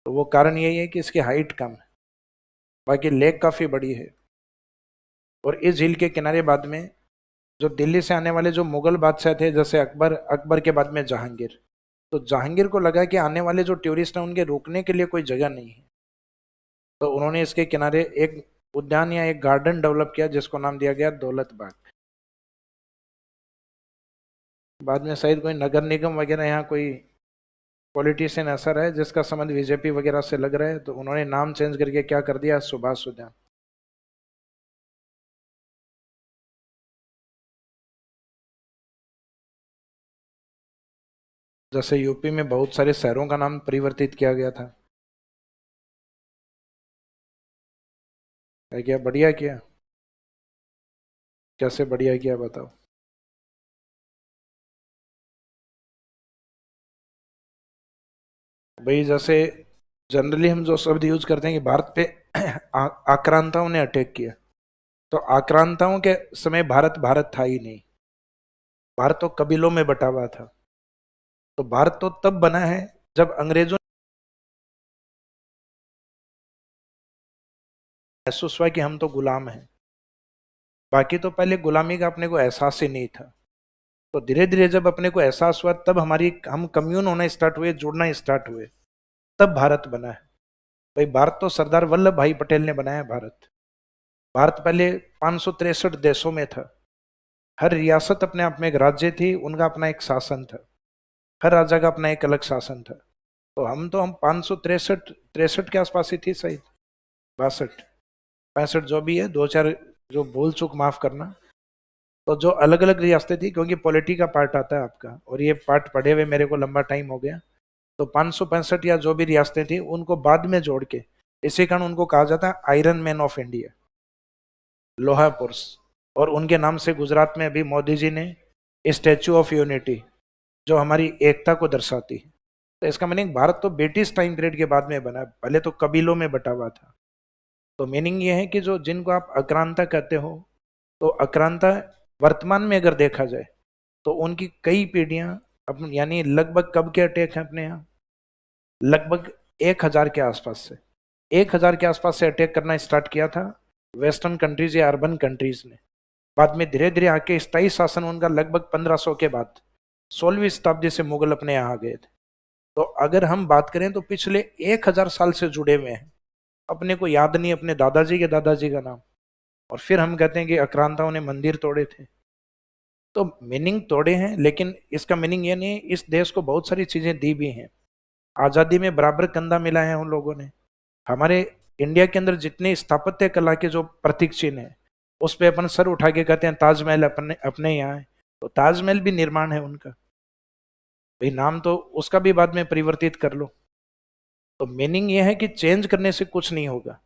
[SPEAKER 1] तो वो कारण यही है कि इसकी हाइट कम है, बाकी लेक काफी बड़ी है। और इस झील के किनारे बाद में जो दिल्ली से आने वाले जो मुगल बादशाह थे, जैसे अकबर, अकबर के बाद में जहांगीर, तो जहांगीर को लगा कि आने वाले जो टूरिस्ट हैं उनके रुकने के लिए कोई जगह नहीं है। तो उन्होंने इसके किनारे एक उद्यान या एक गार्डन डेवलप किया जिसको नाम दिया गया दौलत बाग। बाद में शायद कोई नगर निगम वगैरह, यहाँ कोई पॉलिटिशियन ऐसा रहा है जिसका संबंध बीजेपी वगैरह से लग रहा है, तो उन्होंने नाम चेंज करके क्या कर दिया, सुभाष उद्यान। जैसे यूपी में बहुत सारे शहरों का नाम परिवर्तित किया गया था, है क्या? बढ़िया किया। कैसे बढ़िया किया बताओ? भाई जैसे जनरली हम जो शब्द यूज करते हैं कि भारत पे आक्रांताओं ने अटैक किया, तो आक्रांताओं के समय भारत भारत था ही नहीं। भारत तो कबीलों में बटा हुआ था। तो भारत तो तब बना है जब अंग्रेजों ने महसूस हुआ कि हम तो गुलाम हैं। बाकी तो पहले गुलामी का अपने को एहसास ही नहीं था। तो धीरे धीरे जब अपने को एहसास हुआ, तब हम कम्यून होना स्टार्ट हुए, जुड़ना स्टार्ट हुए, तब भारत बना है। भाई भारत तो सरदार वल्लभ भाई पटेल ने बनाया भारत। भारत पहले 563 देशों में था। हर रियासत अपने आप में एक राज्य थी, उनका अपना एक शासन था। हर राजा का अपना एक अलग शासन था। तो हम 563 63 के आसपास ही थी शायद, 62 65 जो भी है, दो चार जो भूल चूक माफ करना। तो जो अलग अलग रियासतें थी, क्योंकि पॉलिटी का पार्ट आता है आपका, और ये पार्ट पढ़े हुए मेरे को लंबा टाइम हो गया। तो 565 या जो भी रियासतें थी उनको बाद में जोड़ के, इसी कारण उनको कहा जाता है आयरन मैन ऑफ इंडिया, लोहा पुरुष। और उनके नाम से गुजरात में अभी मोदी जी ने स्टैच्यू ऑफ यूनिटी, जो हमारी एकता को दर्शाती है। तो इसका मीनिंग भारत तो ब्रिटिश टाइम पीरियड के बाद में बना, पहले तो कबीलों में बटा हुआ था। तो मीनिंग ये है कि जो जिनको आप आक्रांता कहते हो, तो आक्रांता वर्तमान में अगर देखा जाए तो उनकी कई पीढ़ियां अपन, यानी लगभग कब के अटैक हैं अपने यहाँ, लगभग 1000 के आसपास से, 1000 के आसपास से अटैक करना स्टार्ट किया था वेस्टर्न कंट्रीज या अर्बन कंट्रीज ने। बाद में धीरे धीरे आके स्थायी शासन उनका लगभग 1500 के बाद 16वीं शताब्दी से मुगल अपने यहाँ आ गए थे। तो अगर हम बात करें तो पिछले 1000 साल से जुड़े हुए हैं। अपने को याद नहीं अपने दादाजी के दादाजी का नाम, और फिर हम कहते हैं कि आक्रांताओं ने मंदिर तोड़े थे। तो मीनिंग तोड़े हैं, लेकिन इसका मीनिंग ये नहीं, इस देश को बहुत सारी चीजें दी भी हैं। आजादी में बराबर कंधा मिला है उन लोगों ने। हमारे इंडिया के अंदर जितनी स्थापत्य कला के जो प्रतीक चिन्ह है, उस पे अपन सर उठा के कहते हैं ताजमहल अपने अपने यहाँ है। तो ताजमहल भी निर्माण है उनका। भाई नाम तो उसका भी बाद में परिवर्तित कर लो। तो मीनिंग ये है कि चेंज करने से कुछ नहीं होगा।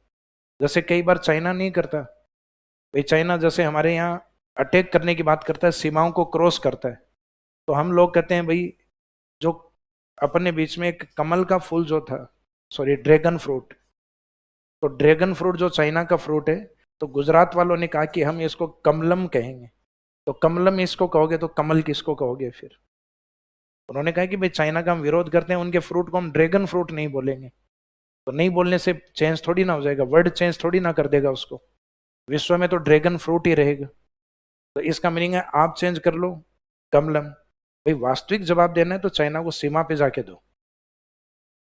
[SPEAKER 1] जैसे कई बार चाइना नहीं करता। भाई चाइना जैसे हमारे यहाँ अटैक करने की बात करता है, सीमाओं को क्रॉस करता है, तो हम लोग कहते हैं भाई, जो अपने बीच में एक कमल का फूल जो था, सॉरी ड्रैगन फ्रूट, तो ड्रैगन फ्रूट जो चाइना का फ्रूट है, तो गुजरात वालों ने कहा कि हम इसको कमलम कहेंगे। तो कमलम इसको कहोगे तो कमल किसको कहोगे फिर? उन्होंने कहा कि भाई चाइना का हम विरोध करते हैं, उनके फ्रूट को हम ड्रैगन फ्रूट नहीं बोलेंगे। तो नहीं बोलने से चेंज थोड़ी ना हो जाएगा, वर्ड चेंज थोड़ी ना कर देगा उसको। विश्व में तो ड्रैगन फ्रूट ही रहेगा। तो इसका मीनिंग है आप चेंज कर लो कमलम। भाई वास्तविक जवाब देना है तो चाइना को सीमा पे जाके दो।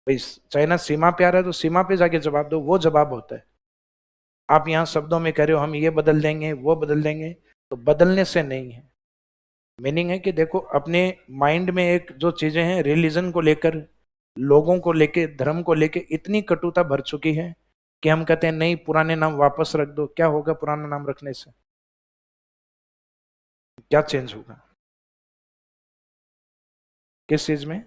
[SPEAKER 1] भाई चाइना सीमा पे आ रहा है तो सीमा पे जाके जवाब दो, वो जवाब होता है। आप यहाँ शब्दों में कह रहे हो हम ये बदल देंगे वो बदल देंगे, तो बदलने से नहीं है। मीनिंग है कि देखो अपने माइंड में एक जो चीजें हैं रिलीजन को लेकर, लोगों को लेके, धर्म को लेके इतनी कटुता भर चुकी है कि हम कहते हैं नहीं पुराने नाम वापस रख दो। क्या होगा पुराना नाम रखने से? क्या चेंज होगा? किस चीज में?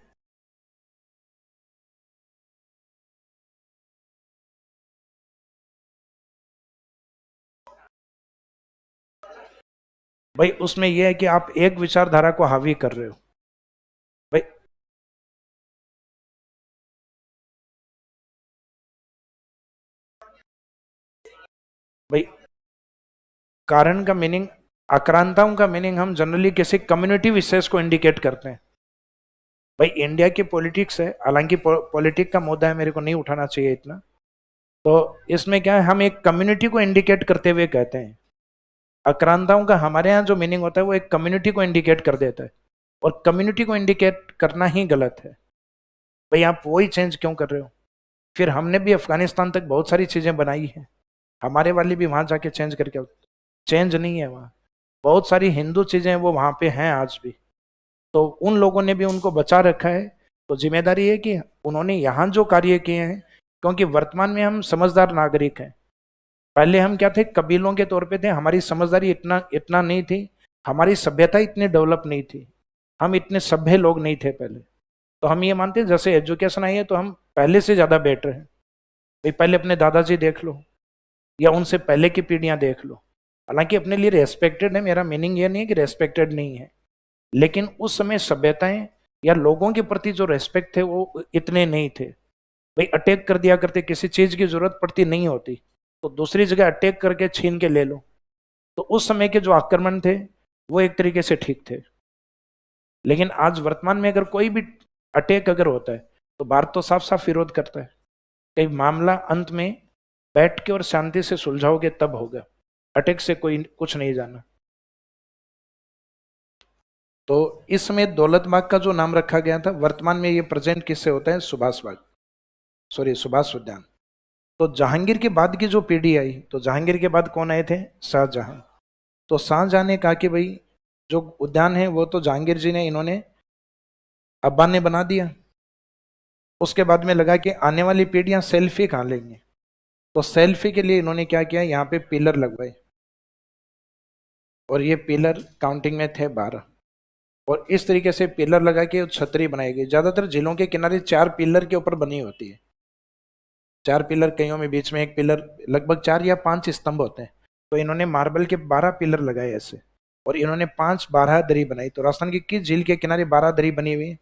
[SPEAKER 1] भाई उसमें यह है कि आप एक विचारधारा को हावी कर रहे हो। भाई भाई कारण का मीनिंग, आक्रांताओं का मीनिंग हम जनरली किसी कम्युनिटी विशेष को इंडिकेट करते हैं। भाई इंडिया की पॉलिटिक्स है, हालांकि पॉलिटिक्स का मुद्दा है, मेरे को नहीं उठाना चाहिए इतना। तो इसमें क्या है, हम एक कम्युनिटी को इंडिकेट करते हुए कहते हैं। आक्रांताओं का हमारे यहाँ जो मीनिंग होता है वो एक कम्युनिटी को इंडिकेट कर देता है, और कम्युनिटी को इंडिकेट करना ही गलत है। भाई आप वही चेंज क्यों कर रहे हो? फिर हमने भी अफगानिस्तान तक बहुत सारी चीजें बनाई हैं, हमारे वाली भी वहां जाके चेंज करके, चेंज नहीं है वहाँ। बहुत सारी हिंदू चीजें वो वहां पे हैं आज भी। तो उन लोगों ने भी उनको बचा रखा है। तो जिम्मेदारी है कि उन्होंने यहाँ जो कार्य किए हैं, क्योंकि वर्तमान में हम समझदार नागरिक हैं। पहले हम क्या थे, कबीलों के तौर पे थे, हमारी समझदारी इतना इतना नहीं थी, हमारी सभ्यता इतनी डेवलप नहीं थी, हम इतने सभ्य लोग नहीं थे पहले। तो हम ये मानते हैं जैसे एजुकेशन आई है तो हम पहले से ज्यादा बेटर हैं। भाई पहले अपने दादाजी देख लो या उनसे पहले की पीढ़ियां देख लो, हालांकि अपने लिए रेस्पेक्टेड है, मेरा मीनिंग ये नहीं है कि रेस्पेक्टेड नहीं है, लेकिन उस समय सभ्यताएं या लोगों के प्रति जो रेस्पेक्ट थे वो इतने नहीं थे। भाई अटैक कर दिया करते, किसी चीज की जरूरत पड़ती नहीं होती तो दूसरी जगह अटैक करके छीन के ले लो। तो उस समय के जो आक्रमण थे वो एक तरीके से ठीक थे। लेकिन आज वर्तमान में अगर कोई भी अटैक अगर होता है तो भारत तो साफ साफ विरोध करता है। कई मामला अंत में बैठ के और शांति से सुलझाओगे तब होगा, अटैक से कोई कुछ नहीं जाना। तो इस समय दौलत बाग का जो नाम रखा गया था, वर्तमान में ये प्रेजेंट किससे होता है, सुभाष बाग, सॉरी सुभाष उद्यान। तो जहांगीर के बाद की जो पीढ़ी आई, तो जहांगीर के बाद कौन आए थे, शाहजहां। तो शाहजहां ने कहा कि भाई जो उद्यान है वो तो जहांगीर जी ने, इन्होंने अब्बा ने बना दिया। उसके बाद में लगा कि आने वाली पीढ़ियां सेल्फी कहाँ लेंगे, तो सेल्फी के लिए इन्होंने क्या किया, यहाँ पे पिलर लगवाए, और ये पिलर काउंटिंग में थे 12। और इस तरीके से पिलर लगा के छतरी बनाई गई। ज्यादातर झीलों के किनारे 4 पिलर के ऊपर बनी होती है, 4 पिलर, कईयों में बीच में एक पिलर, लगभग 4 या 5 स्तंभ होते हैं। तो इन्होंने मार्बल के 12 पिलर लगाए ऐसे, और इन्होंने 5 बारादरी बनाई। तो राजस्थान की किस झील के किनारे बारादरी बनी हुई है,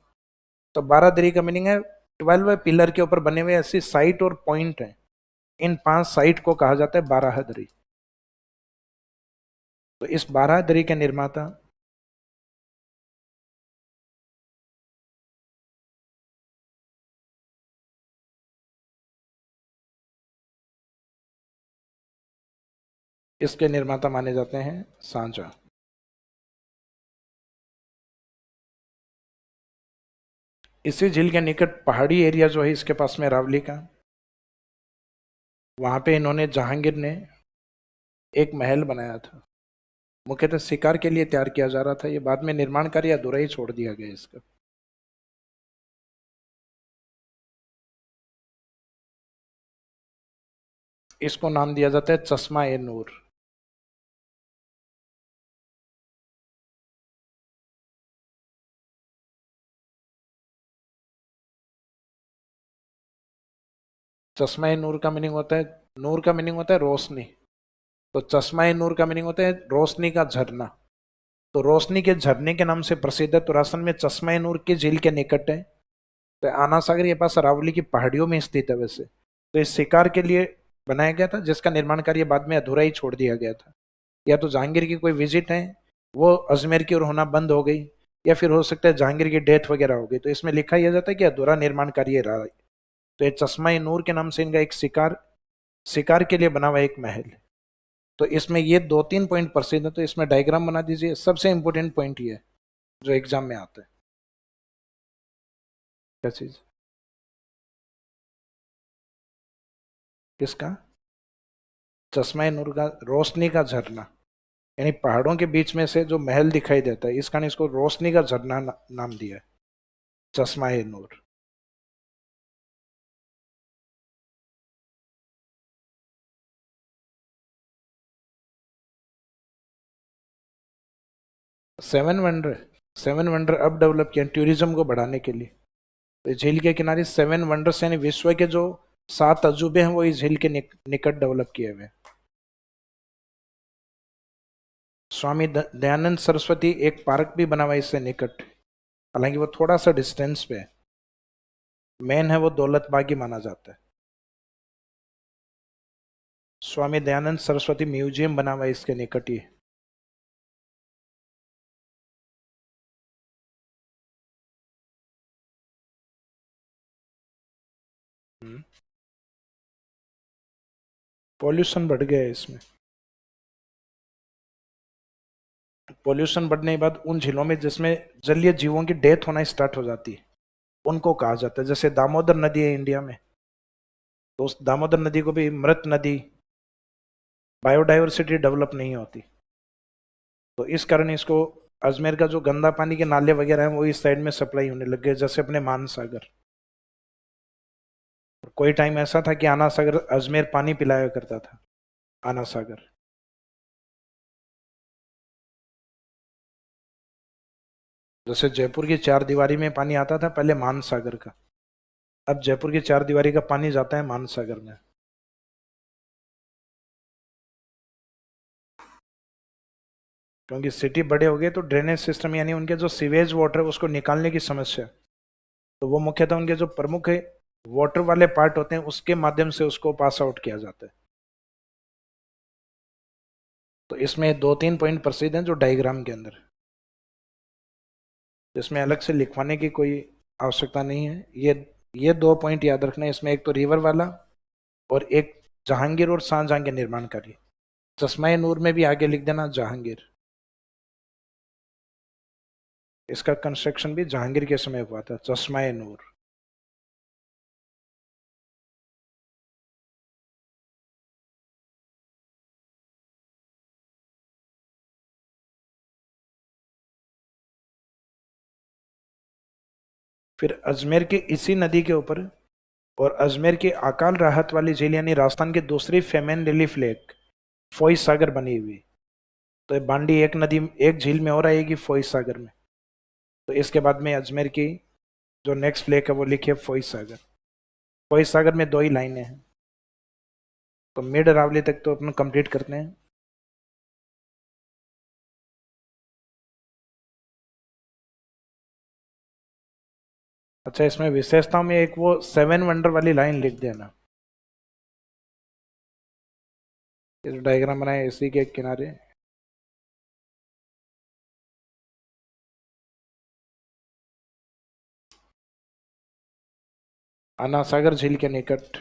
[SPEAKER 1] तो बारादरी का मीनिंग है 12 पिलर के ऊपर बने हुए ऐसी साइट और पॉइंट है। इन 5 साइट को कहा जाता है बाराहदरी। तो इस बाराहदरी के निर्माता इसके निर्माता माने जाते हैं सांचा। इसी झील के निकट पहाड़ी एरिया जो है इसके पास में रावली का, वहां पे इन्होंने, जहांगीर ने एक महल बनाया था, मुख्यतः शिकार के लिए तैयार किया जा रहा था। ये बाद में निर्माण कार्य अधूरा ही छोड़ दिया गया इसका। इसको नाम दिया जाता है चश्मा ए नूर। चश्मा ए नूर का मीनिंग होता है, नूर का मीनिंग होता है रोशनी, तो चश्मा ए नूर का मीनिंग होता है रोशनी का झरना। तो रोशनी के झरने के नाम से प्रसिद्ध है। तो राजस्थान में चश्मा ए नूर की झील के निकट है, तो आना सागर के पास अरावली की पहाड़ियों में स्थित है वैसे। तो इस शिकार के लिए बनाया गया था, जिसका निर्माण कार्य बाद में अधूरा ही छोड़ दिया गया था। या तो जहांगीर की कोई विजिट है, वो अजमेर की ओर होना बंद हो गई, या फिर हो सकता है जहांगीर की डेथ वगैरह हो गई। तो इसमें लिखा यह जाता है कि अधूरा निर्माण कार्य रहा। तो ये चश्मा ए नूर के नाम से इनका एक शिकार, शिकार के लिए बना हुआ एक महल है। तो इसमें ये 2-3 पॉइंट प्रसिद्ध है, तो इसमें डायग्राम बना दीजिए। सबसे इंपॉर्टेंट पॉइंट ये है जो एग्जाम में आता है। क्या चीज, किसका, चश्मा नूर का, रोशनी का झरना, यानी पहाड़ों के बीच में से जो महल दिखाई देता है, इस कारण इसको रोशनी का झरना नाम दिया है, चश्मा नूर। 7 वंडर, 7 वंडर अब डेवलप किया टूरिज्म को बढ़ाने के लिए। तो झील के किनारे 7 वंडर्स यानी विश्व के जो 7 अजूबे हैं वो इस झील के निकट डेवलप किए हुए हैं। स्वामी दयानंद सरस्वती एक पार्क भी बना हुआ है इससे निकट, हालांकि वो थोड़ा सा डिस्टेंस पे है। मेन है वो दौलत बाग ही माना जाता है। स्वामी दयानंद सरस्वती म्यूजियम बना हुआ है इसके निकट ही। पॉल्यूशन बढ़ गया है इसमें। पॉल्यूशन बढ़ने के बाद उन झीलों में जिसमें जलीय जीवों की डेथ होना स्टार्ट हो जाती है, उनको कहा जाता है, जैसे दामोदर नदी है इंडिया में, तो उस दामोदर नदी को भी मृत नदी, बायोडाइवर्सिटी डेवलप नहीं होती। तो इस कारण इसको, अजमेर का जो गंदा पानी के नाले वगैरह हैं वो इस साइड में सप्लाई होने लग गए, जैसे अपने मानसागर। कोई टाइम ऐसा था कि आना सागर अजमेर पानी पिलाया करता था, आना सागर। जैसे जयपुर की चार दीवारी में पानी आता था पहले मानसागर का, अब जयपुर की चार दीवारी का पानी जाता है मानसागर में। क्योंकि सिटी बड़े हो गए तो ड्रेनेज सिस्टम यानी उनके जो सीवेज वाटर है उसको निकालने की समस्या, तो वो मुख्यतः उनके जो प्रमुख वाटर वाले पार्ट होते हैं उसके माध्यम से उसको पास आउट किया जाता है। तो इसमें दो तीन पॉइंट प्रसिद्ध हैं जो डायग्राम के अंदर, जिसमें अलग से लिखवाने की कोई आवश्यकता नहीं है। ये दो पॉइंट याद रखना है इसमें, एक तो रिवर वाला और एक जहांगीर और शाहजहां के निर्माण कार्य। चश्मा नूर में भी आगे लिख देना जहांगीर, इसका कंस्ट्रक्शन भी जहांगीर के समय हुआ था, चश्मा नूर। फिर अजमेर के इसी नदी के ऊपर और अजमेर की अकाल राहत वाली झील यानी राजस्थान की दूसरी फेमेन रिलीफ लेक फोई सागर बनी हुई। तो बांडी एक नदी एक झील में और आएगी फोई सागर में। तो इसके बाद में अजमेर की जो नेक्स्ट लेक है वो लिखिए फोई सागर। फोई सागर में दो ही लाइनें हैं, तो मिड अरावली तक तो अपन कंप्लीट करते हैं। अच्छा, इसमें विशेषताओं में एक वो सेवन वंडर वाली लाइन लिख देना। ये जो डायग्राम बनाए इसी के किनारे अन्ना सागर झील के निकट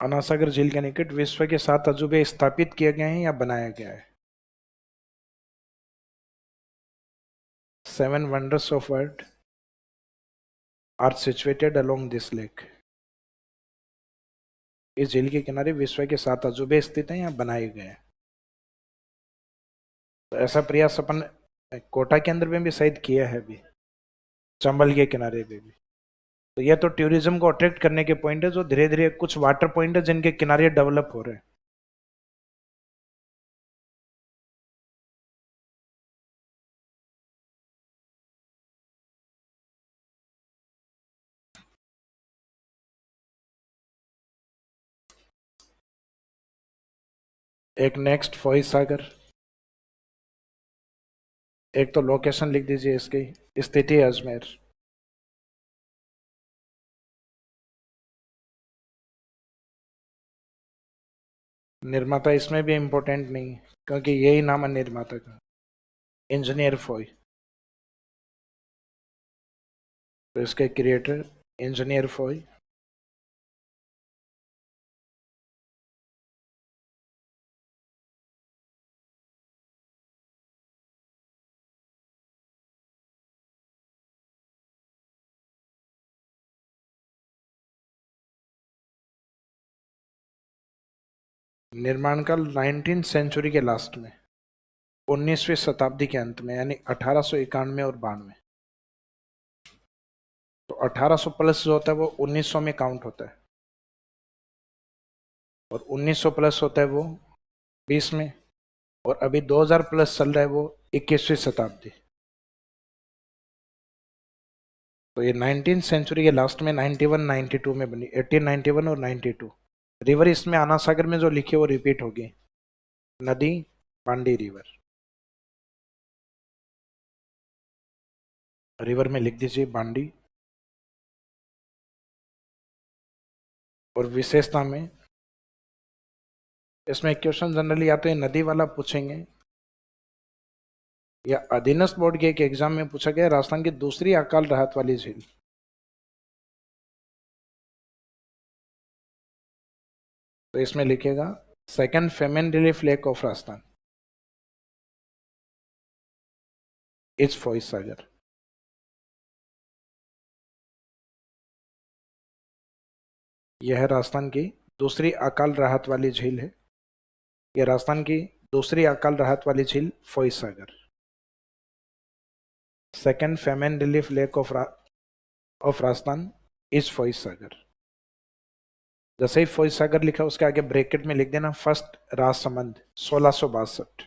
[SPEAKER 1] अन्ना सागर झील के निकट विश्व के 7 अजूबे स्थापित किए गए हैं या बनाया गया है। 7 wonders of world are situated along this lake। इस झील के किनारे विश्व के 7 अजूबे स्थित हैं या बनाए गए हैं। तो ऐसा प्रयास अपन कोटा के अंदर में भी शायद किया है अभी, चंबल के किनारे पे भी। तो यह तो टूरिज्म को अट्रैक्ट करने के पॉइंट है, जो धीरे धीरे कुछ वाटर पॉइंट है जिनके किनारे डेवलप हो रहे हैं। एक नेक्स्ट फोई सागर, एक तो लोकेशन लिख दीजिए इसकी, स्थिति अजमेर। निर्माता इसमें भी इम्पोर्टेंट नहीं है क्योंकि यही नाम है निर्माता का, इंजीनियर फोई। तो इसके क्रिएटर इंजीनियर फोई। निर्माण काल 19th सेंचुरी के लास्ट में, 19वीं शताब्दी के अंत में, यानी 1891 और 92। तो 1800 प्लस जो होता है वो 1900 में काउंट होता है, और 1900 प्लस होता है वो 20 में, और अभी 2000 प्लस चल रहा है वो 21वीं शताब्दी। तो ये 19th सेंचुरी के लास्ट में 91 92 में बनी, 1891 और 92। रिवर इसमें आना सागर में जो लिखी वो रिपीट होगी, नदी पांडी रिवर। रिवर में लिख दीजिए बांडी। और विशेषता में इसमें क्वेश्चन जनरली या तो ये नदी वाला पूछेंगे, या अधीनस्थ बोर्ड के एक एग्जाम में पूछा गया राजस्थान की दूसरी अकाल राहत वाली झील। तो इसमें लिखेगा second famine relief lake of Rajasthan is Foy Sagar. यह है राजस्थान की दूसरी अकाल राहत वाली झील है। ये राजस्थान की दूसरी अकाल राहत वाली झील Foy Sagar. Second famine relief lake of Rajasthan is Foy Sagar. जैसे ही फोई सागर लिखा उसके आगे ब्रैकेट में लिख देना फर्स्ट राजसमंद 1662,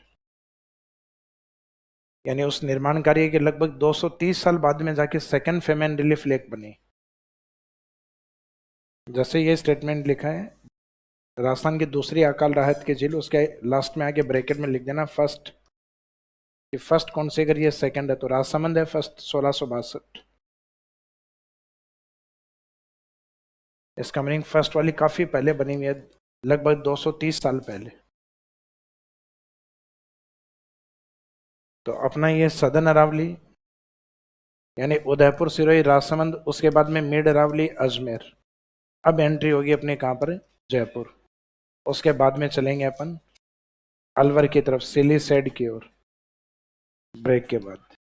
[SPEAKER 1] यानी उस निर्माण कार्य के लगभग 230 साल बाद में जाके सेकेंड फेमेन रिलीफ लेक बनी। जैसे ये स्टेटमेंट लिखा है राजस्थान की दूसरी अकाल राहत की झील, उसके लास्ट में आगे ब्रैकेट में लिख देना फर्स्ट, कि फर्स्ट कौन से, अगर ये सेकंड है तो राजसमंद है फर्स्ट 1662। इसका मीनिंग फर्स्ट वाली काफी पहले बनी हुई है, लगभग 230 साल पहले। तो अपना ये सदर्न अरावली यानी उदयपुर, सिरोही, राजसमंद, उसके बाद में मिड अरावली, अजमेर। अब एंट्री होगी अपने कहां पर, जयपुर। उसके बाद में चलेंगे अपन अलवर की तरफ, सिली सैड की ओर, ब्रेक के बाद।